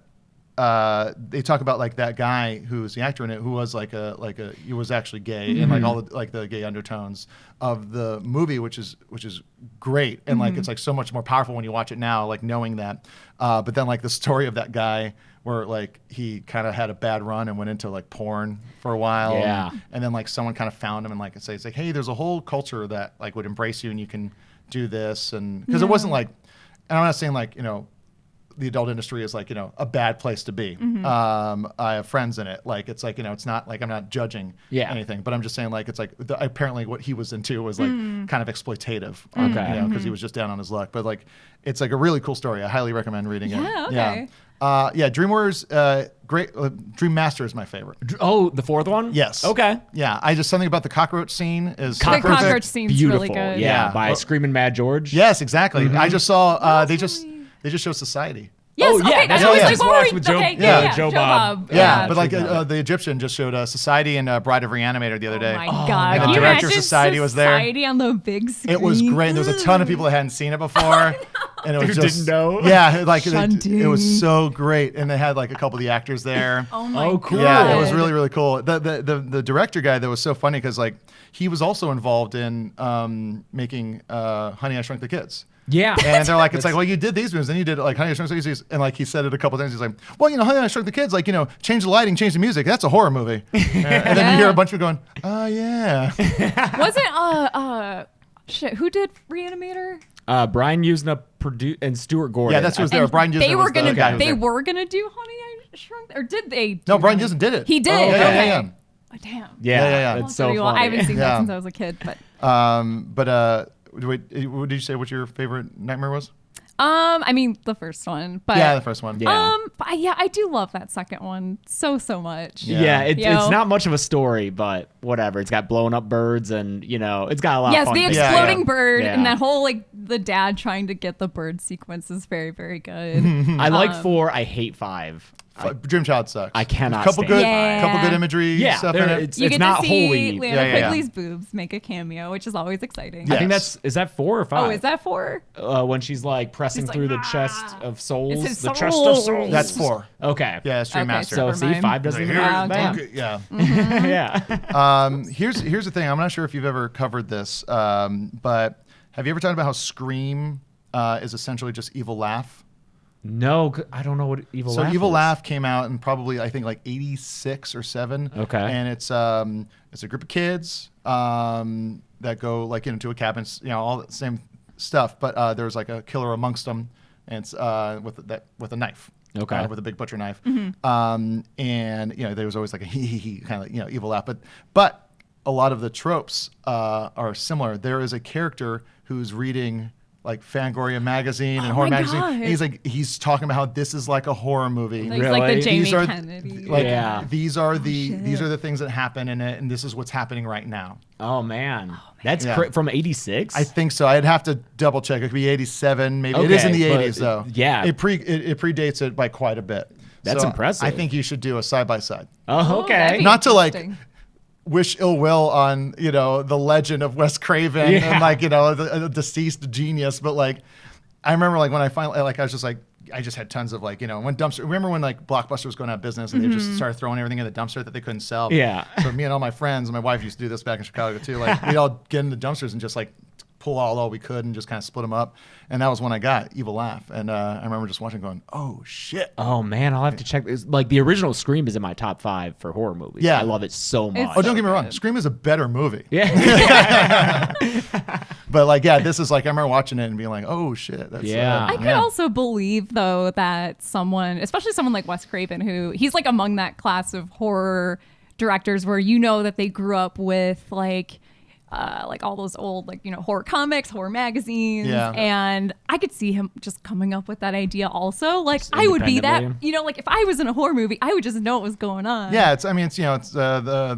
They talk about like that guy who's the actor in it who was he was actually gay and like all the gay undertones of the movie, which is great and like it's like so much more powerful when you watch it now, like knowing that. But then like the story of that guy where like he kind of had a bad run and went into like porn for a while. Yeah. And then like someone kind of found him and like it's like, hey, there's a whole culture that like would embrace you and you can do this. And because it wasn't like, and I'm not saying like, the adult industry is like, a bad place to be. I have friends in it. Like, it's like, it's not like I'm not judging anything, but I'm just saying like, it's like apparently what he was into was like kind of exploitative. Okay. Because he was just down on his luck. But like, it's like a really cool story. I highly recommend reading it. Okay. Yeah. Dream Warriors, great. Dream Master is my favorite. Oh, the fourth one? Yes. Okay. Yeah. something about the cockroach scene is The cockroach scene's beautiful. really good. Yeah. By Screaming Mad George. Yes, exactly. I just saw, they just show Society. Yes, oh, yeah, okay, that's I was what I like, just what were watched we- with Joe, okay, Joe Bob. Yeah, but like the Egyptian just showed Society and Bride of Reanimator the other day. Oh my God. And Can the you director of imagine Society was there. Society on the big screen. It was great. There was a ton of people that hadn't seen it before. And it was Who just, didn't know? Yeah, like it Shunting. was so great. And they had like a couple of the actors there. Oh my Oh, cool. God. Yeah, it was really, really cool. The director guy that was so funny because like he was also involved in making Honey, I Shrunk the Kids. Yeah. And they're like, it's like, well, you did these movies, then you did like Honey, I Shrunk the Kids, and like he said it a couple times. He's like, well, Honey, I Shrunk the Kids, like change the lighting, change the music. That's a horror movie. And then you hear a bunch of people going, oh yeah. Wasn't shit? Who did Reanimator? Brian Usna and Stuart Gordon. Yeah, that's who was there. And Brian Usna they were was the gonna guy who was they there. were gonna do Honey I Shrunk, or did they? No, Brian Usna did it. He did. Oh, okay. yeah. Oh, damn. Yeah. It's so funny. I haven't seen that Yeah. since I was a kid, but. Wait, what did you say? What your favorite nightmare was? I mean the first one, but Yeah, the first one. Yeah. but I do love that second one so much. Yeah, it's Yo. not much of a story, but whatever. It's got blown up birds and, it's got a lot of Yes, fun the things. exploding bird Yeah. and that whole like the dad trying to get the bird sequence is very, very good. I like 4. I hate 5. Dream Child sucks. I cannot. Couple stand good, couple good imagery stuff in it. You get not to see wholly. Lana Quigley's boobs make a cameo, which is always exciting. I think is that 4 or 5? Oh, is that 4? When she's like pressing through the chest of souls. It's his the souls. chest of souls. That's 4. Okay. Yeah, Stream Master. So see, 5 doesn't even Yeah. Yeah. Here's the thing. I'm not sure if you've ever covered this, but have you ever talked about how Scream is essentially just Evil Laugh? No, I don't know what Evil Laugh is. So Evil Laugh came out in probably, I think, like 86 or 7. Okay. And it's a group of kids that go like into a cabin, all the same stuff, but there's like a killer amongst them, and it's with a knife. Okay. With a big butcher knife. And there was always like a hee kind of evil laugh, but a lot of the tropes are similar. There is a character who's reading like Fangoria magazine and horror magazine. And he's talking about how this is like a horror movie. He's like the Jamie Kennedy. These are the things that happen in it, and this is what's happening right now. Oh man, that's from 86. I think so. I'd have to double check. It could be 87, maybe. It is in the 80s though. Yeah, it predates it by quite a bit. That's impressive. I think you should do a side by side. Oh, okay. Not to like wish ill will on the legend of Wes Craven and like a deceased genius, but like I remember like when I finally like I was just like I just had tons of like when dumpster. Remember when like Blockbuster was going out of business and they just started throwing everything in the dumpster that they couldn't sell? Yeah. So me and all my friends and my wife used to do this back in Chicago too. Like we'd all get in the dumpsters and just like pull all we could and just kind of split them up. And that was when I got Evil Laugh. And I remember just watching going, oh shit. Oh man, I'll have to check this. Like the original Scream is in my top 5 for horror movies. Yeah. I love it so much. Oh, don't get me wrong. Scream is a better movie. Yeah. But like, this is like, I remember watching it and being like, oh shit. That's, I could also believe though that someone, especially someone like Wes Craven, who he's like among that class of horror directors where that they grew up with like all those old horror comics, horror magazines, and I could see him just coming up with that idea also. Like I would be that, like if I was in a horror movie, I would just know what was going on. Yeah, it's the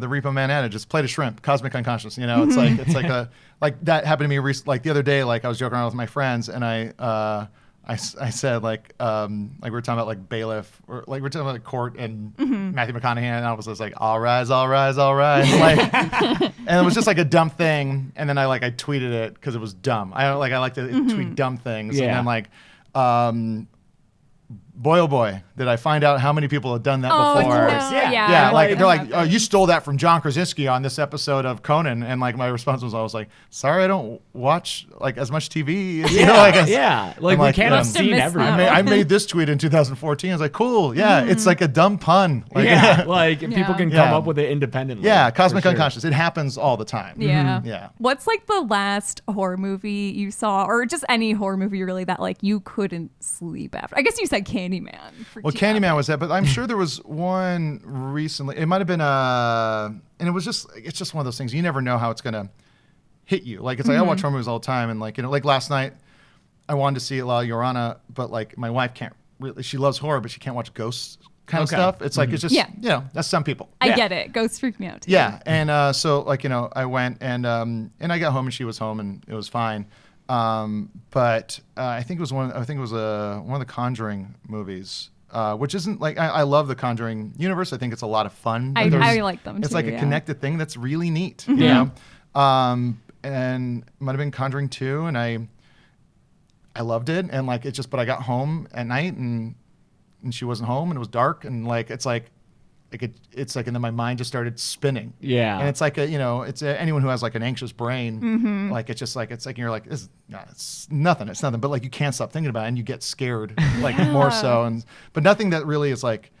Repo Man adage, just play to shrimp, cosmic unconscious. It's like that happened to me like the other day. Like I was joking around with my friends and I said like we were talking about like bailiff or like we're talking about like court and Matthew McConaughey, and I was just like all rise like and it was just like a dumb thing, and then I tweeted it because it was dumb. I like to tweet dumb things, and then like boy oh boy did I find out how many people had done that before. Yeah. Like they're like, oh, you stole that from John Krasinski on this episode of Conan, and like my response was, I was like, sorry, I don't watch like as much TV. Like we can't have seen everything. I made this tweet in 2014. I was like, cool, it's like a dumb pun. Like people can come up with it independently. Yeah, cosmic unconscious. It happens all the time. Yeah. Yeah. What's like the last horror movie you saw, or just any horror movie really that like you couldn't sleep after? I guess you said Candyman. Well, Candyman was that, but I'm sure there was one recently. It might have been and it's just one of those things. You never know how it's gonna hit you. Like it's like I watch horror movies all the time, and like like last night, I wanted to see La Llorona, but like my wife can't really. She loves horror, but she can't watch ghosts kind of stuff. It's like it's just that's some people. I get it. Ghosts freak me out too. Yeah, and so like I went and I got home and she was home and it was fine. But I think it was one of the Conjuring movies, which isn't like I love the Conjuring universe. I think it's a lot of fun. I like them. It's too, like a connected thing that's really neat. You know, and it might have been Conjuring 2, and I loved it, and like but I got home at night and she wasn't home and it was dark and like it's like and then my mind just started spinning. Yeah. And it's like anyone who has like an anxious brain, like it's like you're like it's nothing. It's nothing. But like you can't stop thinking about it and you get scared like more so. But nothing that really is like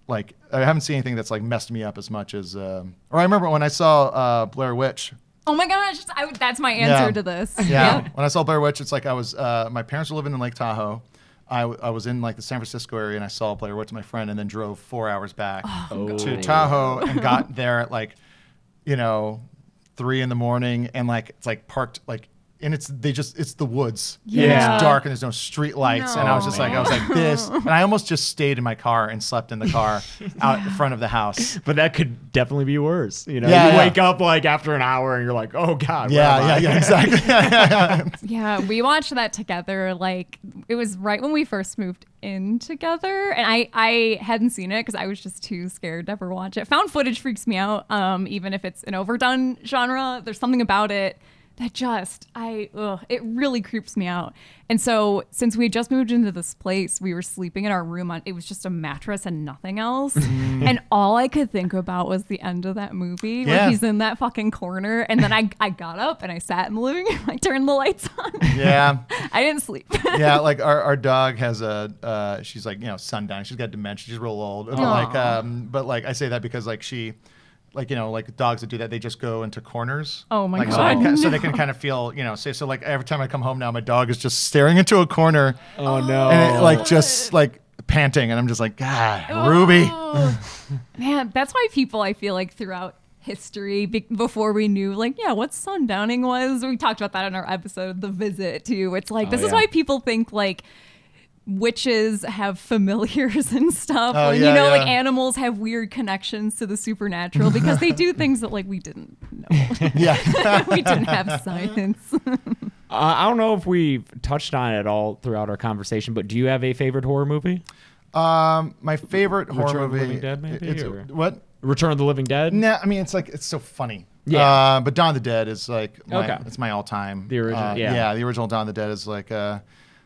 I haven't seen anything that's like messed me up as much as or I remember when I saw Blair Witch. Oh my gosh, that's my answer to this. Yeah. When I saw Blair Witch, it's like I was my parents were living in Lake Tahoe. I was in like the San Francisco area and I saw Blair Witch with my friend and then drove 4 hours back to Tahoe and got there at like 3 a.m. and like it's like parked like and it's the woods. Yeah. It's dark and there's no street lights. And I was just like, this. And I almost just stayed in my car and slept in the car out in front of the house. But that could definitely be worse. You know, Yeah, you wake up like after an hour and you're like, oh God. Yeah, exactly. Yeah, we watched that together. Like, it was right when we first moved in together, and I hadn't seen it because I was just too scared to ever watch it. Found footage freaks me out, even if it's an overdone genre. There's something about it that it really creeps me out. And so since we had just moved into this place, we were sleeping in our room it was just a mattress and nothing else. And all I could think about was the end of that movie where he's in that fucking corner. And then I got up and I sat in the living room, I turned the lights on. Yeah. I didn't sleep. Yeah, like our dog has she's like, sundown. She's got dementia. She's real old. But like I say that because like she, like, like dogs that do that, they just go into corners. Oh my God. So they can kind of feel, so like every time I come home now, my dog is just staring into a corner. Oh no. And just like panting. And I'm just like, God, Ruby. Man, that's why people, I feel like throughout history, before we knew what sundowning was, we talked about that in our episode, The Visit too. It's like, this is why people think like witches have familiars and stuff. Like animals have weird connections to the supernatural because they do things that like we didn't know. Yeah. We didn't have science. I don't know if we've touched on it at all throughout our conversation, but do you have a favorite horror movie? My favorite horror movie. Return of the Living Dead, maybe? What? Return of the Living Dead? Nah, I mean, it's so funny. Yeah. But Dawn of the Dead is like it's my all-time. The original, the original Dawn of the Dead is like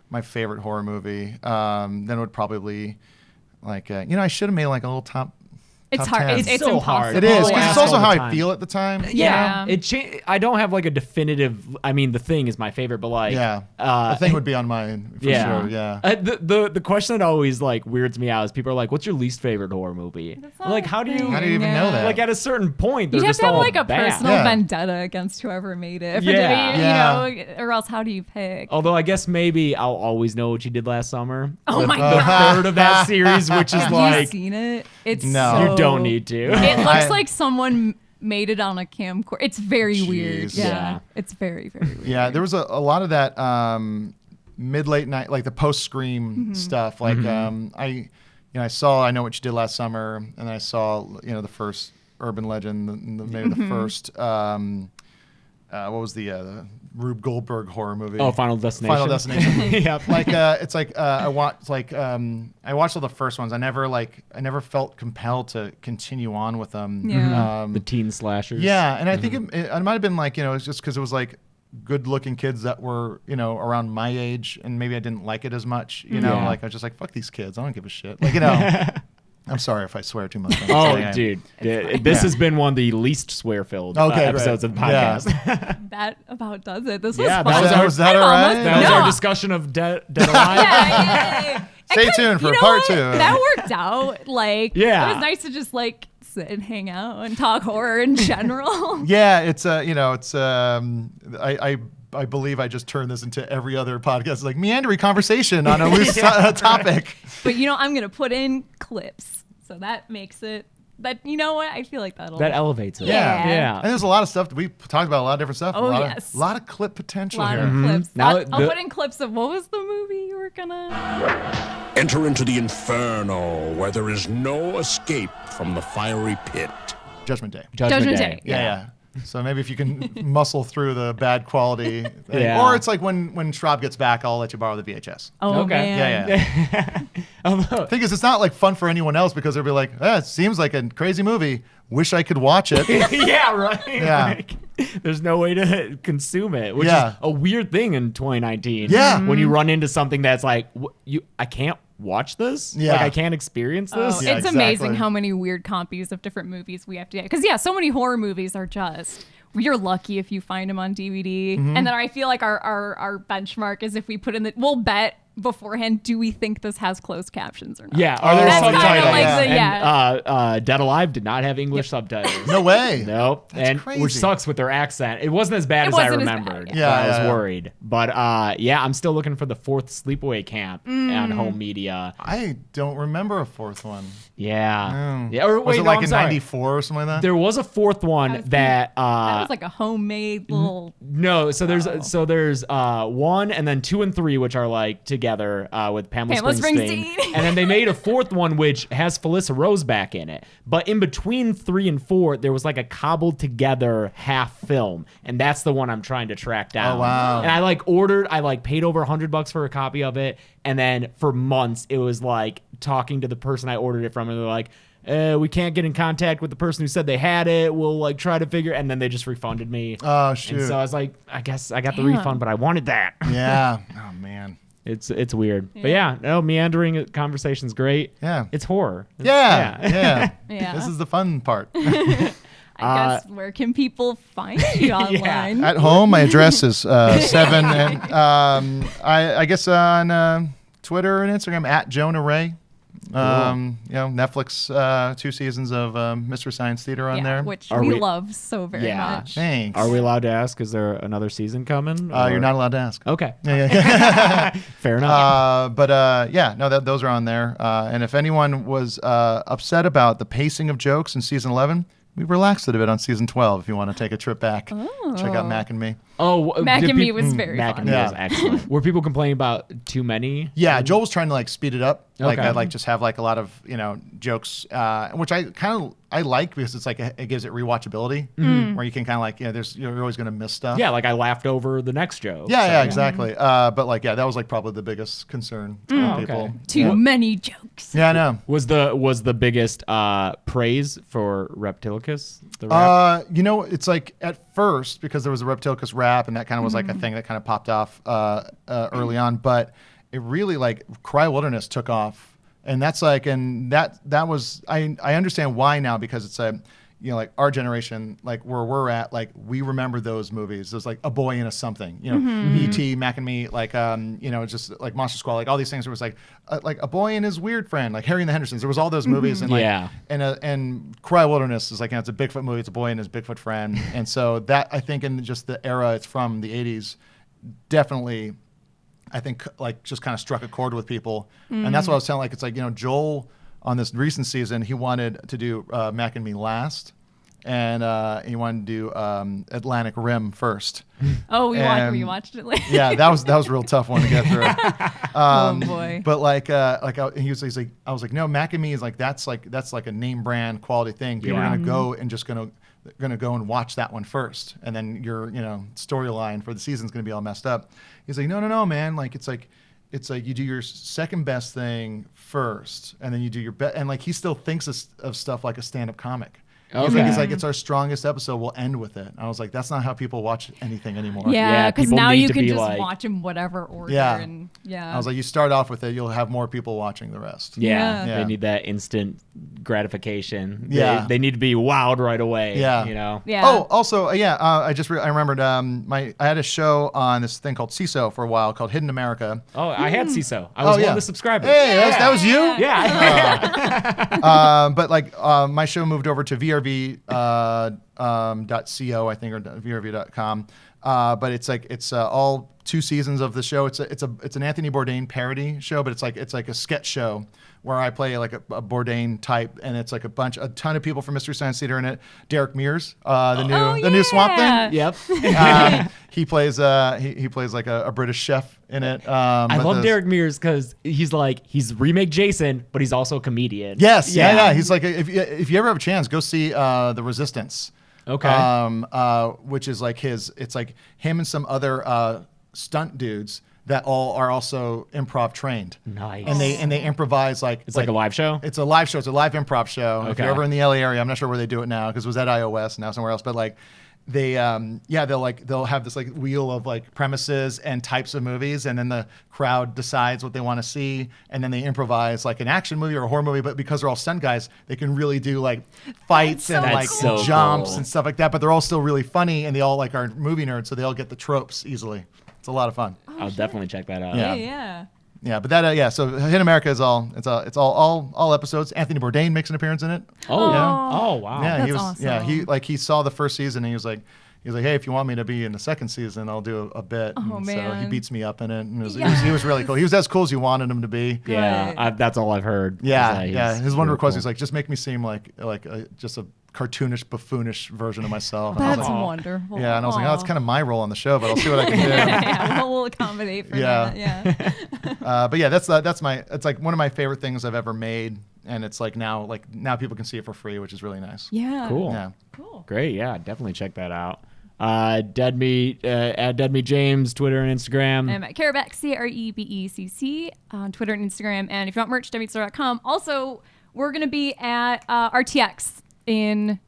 my favorite horror movie. Then it would probably I should have made like a little top. It's hard. 10. It's so impossible. hard. It is because it's also how I time. feel at the time. Yeah. I don't have like a definitive. I mean, The Thing is my favorite, but like The Thing would be on mine for sure. Yeah. The question that always like weirds me out is people are like, "What's your least favorite horror movie?" I'm like, how do you even know that? Like at a certain point, they're you have just to have all like a bad. personal vendetta against whoever made it. Or else how do you pick? Although I guess maybe I'll always know what you did last summer. Oh my God. The third of that series, which is have like, you seen it? It's you don't need to. It looks like someone made it on a camcorder. It's very weird. Yeah. It's very, very weird. Yeah, there was a lot of that mid-late night, like the post-Scream stuff. Like I saw I Know What You Did Last Summer, and I saw the first Urban Legend, maybe the first what was the Rube Goldberg horror movie? Oh, Final Destination. Final Destination. Yep. Like it's like I watched all the first ones. I never felt compelled to continue on with them. Yeah. The teen slashers. Yeah, and I think it might have been like it's just because it was like good-looking kids that were around my age, and maybe I didn't like it as much. Like I was just like, fuck these kids. I don't give a shit. Like I'm sorry if I swear too much. Dude, this has been one of the least swear-filled episodes of the podcast. Yeah. That about does it. This was fun. Was that all right? That was our discussion of Dead Alive. Yeah. Stay tuned for part 2. That worked out. Like, it was nice to just like sit and hang out and talk horror in general. Yeah, it's I believe I just turned this into every other podcast. It's like meandering conversation on a loose topic. But I'm gonna put in clips, so that makes it. That what I feel like that elevates it. Yeah. And there's a lot of stuff we talked about. A lot of different stuff. Oh, a lot of clip potential here. Of clips. Now I'll put in clips of what was the movie you were gonna. Enter into the inferno where there is no escape from the fiery pit. Judgment Day. Judgment Day. Yeah. So maybe if you can muscle through the bad quality, or it's like when Schraub gets back, I'll let you borrow the VHS. Oh, okay. man. Yeah. The thing is, it's not like fun for anyone else because they'll be like, it seems like a crazy movie. Wish I could watch it. Yeah, right. Yeah. Like, there's no way to consume it, which is a weird thing in 2019. Yeah. When you run into something that's like, I can't watch this. Yeah. Like I can't experience this. It's amazing how many weird copies of different movies we have to get. Because so many horror movies are just. You're lucky if you find them on DVD. And then I feel like our benchmark is if we put in we'll bet beforehand, do we think this has closed captions or not? Yeah, are there That's kinda subtitles? like And Dead Alive did not have English subtitles. No way. Nope. That's Which crazy. sucks with their accent. It wasn't as bad It as I wasn't as bad, remembered. yeah. I was Yeah. worried. But I'm still looking for the 4th Sleepaway Camp on home media. I don't remember a 4th one. Yeah. Yeah. Or Was wait, it no, like I'm in sorry. '94 or something like that? There was a 4th one that was like a homemade little. no, so there's 1 and then 2 and 3, which are like together with Pamela Springsteen. And then they made a 4th one which has Felissa Rose back in it. But in between 3 and 4, there was like a cobbled together half film, and that's the one I'm trying to track down. Oh, wow. And I paid over $100 for a copy of it, and then for months it was like talking to the person I ordered it from, and they're like, we can't get in contact with the person who said they had it. We'll like try to figure, and then they just refunded me. Oh shoot! And so I was like, I guess I got the refund, but I wanted that. Yeah. Oh man. It's weird. But yeah, no, meandering conversation's great. Yeah. It's horror. Yeah. Yeah. This is the fun part. I guess where can people find you online? At home, my address is 7, and I guess on Twitter and Instagram at Jonah Ray. Netflix 2 seasons of Mystery Science Theater on there. Which we love so very much. Thanks. Are we allowed to ask? Is there another season coming? You're not allowed to ask. Okay. Yeah. Fair enough. Those are on there. And if anyone was upset about the pacing of jokes in season 11, we relaxed it a bit on season 12 if you want to take a trip back. Check out Mac and Me. Oh, Mac and Me was very Mac fun. and Me was excellent. Were people complaining about too many? Yeah, Joel was trying to like speed it up. Like Okay. I like just have like a lot of jokes, which I like because it's like it gives it rewatchability, where you can kind of like you're always gonna miss stuff. Yeah, like I laughed over the next joke. Yeah, exactly. But like that was like probably the biggest concern for people. Okay. Too many jokes. Yeah, I know. Was the biggest praise for Reptilicus? The rap? It's like at first because there was a Reptilicus rap and that kind of was like a thing that kind of popped off early on, but it really like Cry Wilderness took off, and that's like that was I understand why now because it's a like our generation, like where we're at, like we remember those movies. There's like A Boy and a Something, E.T., Mac and Me, like just like Monster Squad, like all these things. There was like A Boy and His Weird Friend, like Harry and the Hendersons. There was all those movies, and like and Cry Wilderness is like it's a Bigfoot movie. It's a boy and his Bigfoot friend, and so that I think in just the era it's from the '80s, definitely. I think like just kind of struck a chord with people, and that's what I was telling. Like it's like Joel on this recent season he wanted to do Mac and Me last, and he wanted to do Atlantic Rim first. Oh, we watched it later. Yeah, that was a real tough one to get through. Oh boy! But he's like I was like no, Mac and Me is like that's like a name brand quality thing. People are gonna go and just gonna go and watch that one first, and then your storyline for the season's gonna be all messed up. He's like, no, man. Like it's like you do your second best thing first, and then you do your best. And like he still thinks of stuff like a stand-up comic. Okay. He's like, it's our strongest episode. We'll end with it. I was like, that's not how people watch anything anymore. Yeah, because people now need you to can be just like- watch in whatever order. Yeah. And I was like, you start off with it, you'll have more people watching the rest. Yeah, Yeah. they need that instant gratification. Yeah. They need to be wowed right away. Yeah. Yeah. Oh, also, I remembered I had a show on this thing called CISO for a while called Hidden America. Oh, I had CISO. I was one of the subscribers. Hey, that was you? Yeah. But like my show moved over to VRV .co, I think, or vrv.com. But it's all 2 seasons of the show. It's an Anthony Bourdain parody show, but it's like a sketch show where I play like a Bourdain type, and it's like a ton of people from Mystery Science Theater in it. Derek Mears, the new Swamp Thing. Yep. He plays like a British chef in it. I love Derek Mears because he's remake Jason, but he's also a comedian. Yes, yeah. He's like if you ever have a chance, go see The Resistance. Okay. Which is like it's like him and some other stunt dudes that all are also improv trained. Nice. And they improvise like it's like a live show. It's a live show. It's a live improv show. Okay. If you're ever in the LA area, I'm not sure where they do it now because it was at iOS and now somewhere else. But like they they'll have this like wheel of like premises and types of movies, and then the crowd decides what they want to see, and then they improvise like an action movie or a horror movie. But because they're all stunt guys, they can really do like fights and like jumps and stuff like that. But they're all still really funny, and they all like are movie nerds, so they all get the tropes easily. It's a lot of fun. I'll definitely check that out. Yeah. Yeah. Yeah, but that so Hidden America is all episodes. Anthony Bourdain makes an appearance in it. Oh, yeah. Oh, wow. Yeah, That's he was. awesome. Yeah, he saw the first season and he was like, hey, if you want me to be in the second season, I'll do a bit. Oh, and so he man. beats me up in it, and he was really cool. He was as cool as you wanted him to be. Yeah, that's all I've heard. Yeah. His one request cool. was like, just make me seem like just a cartoonish, buffoonish version of myself. And I was That's like, wonderful. yeah, and I was like, oh, it's kind of my role on the show, but I'll see what I can do. Yeah, we'll accommodate for that. Yeah. But yeah, it's like one of my favorite things I've ever made, and it's like now people can see it for free, which is really nice. Yeah. Cool. Yeah. Cool. Great. Yeah, definitely check that out. Dead Meat, at Dead Meat James, Twitter and Instagram. I'm at Carebeck, CREBECC, on Twitter and Instagram. And if you want merch, deadmeatstore.com. Also, we're going to be at RTX in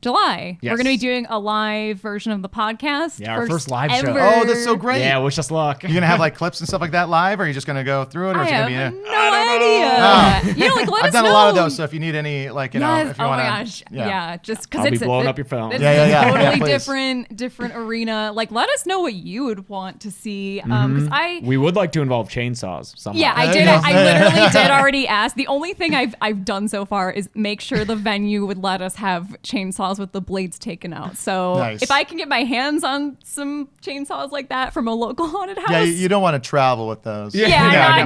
July. Yes. We're going to be doing a live version of the podcast. Yeah, our first live show. ever. Oh, that's so great. Yeah, wish us luck. You're gonna have like clips and stuff like that live, or are you just gonna go through it, or I is it gonna have be? no idea. You know, like let I've us done know. a lot of those, so if you need any, like if you oh want my gosh, yeah, just because I'll be it's blowing up your phone. It's Yeah, a totally please. different arena. Like, let us know what you would want to see. Because We would like to involve chainsaws somehow. Yeah, I There did. you go. I literally did already ask. The only thing I've done so far is make sure the venue would let us have chainsaws with the blades taken out. So Nice. if I can get my hands on some chainsaws like that from a local haunted house. Yeah, you don't want to travel with those. Yeah.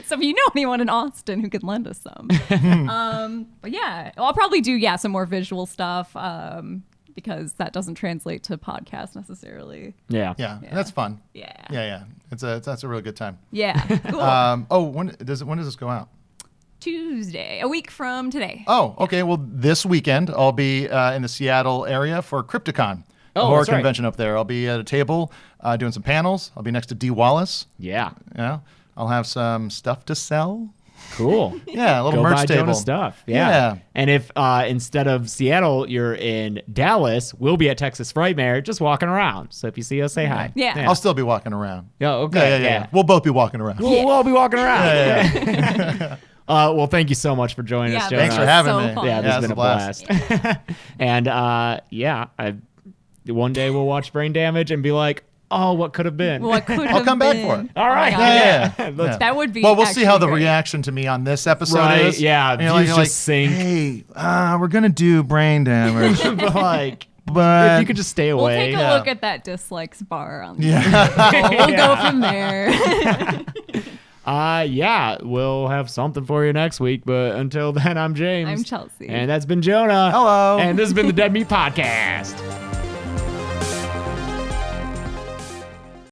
So if you know anyone in Austin who could lend us some. But yeah, I'll probably do some more visual stuff because that doesn't translate to podcast necessarily. Yeah. Yeah, that's fun. Yeah. Yeah. That's a really good time. Yeah. Cool. When does this go out? Tuesday, a week from today. Oh, okay. Well, this weekend I'll be in the Seattle area for Crypticon, a horror that's right. convention up there. I'll be at a table doing some panels. I'll be next to Dee Wallace. Yeah. Yeah. I'll have some stuff to sell. Cool. Yeah, a little Go merch buy table. Jonah stuff. Yeah. Yeah. And if instead of Seattle, you're in Dallas, we'll be at Texas Frightmare just walking around. So if you see us, say hi. Yeah. I'll still be walking around. Yeah, okay. Yeah. We'll both be walking around. We'll all be walking around. Yeah. Well, thank you so much for joining us, Jonah. Thanks for having me. fun. Yeah, this has it's been a blast. And one day we'll watch Brain Damage and be like, oh, what could have been? What could I'll come back for it. All right. Oh my Yeah. Let's- That would be. Well, we'll see how the actually great. reaction to me on this episode Right, is. yeah, And views you're just sink. Hey, we're gonna do Brain Damage, but like, but if you could just stay We'll away. take a look at that dislikes bar on the Yeah. We'll go from there. We'll have something for you next week. But until then, I'm James. I'm Chelsea. And that's been Jonah. Hello. And this has been the Dead Meat Podcast.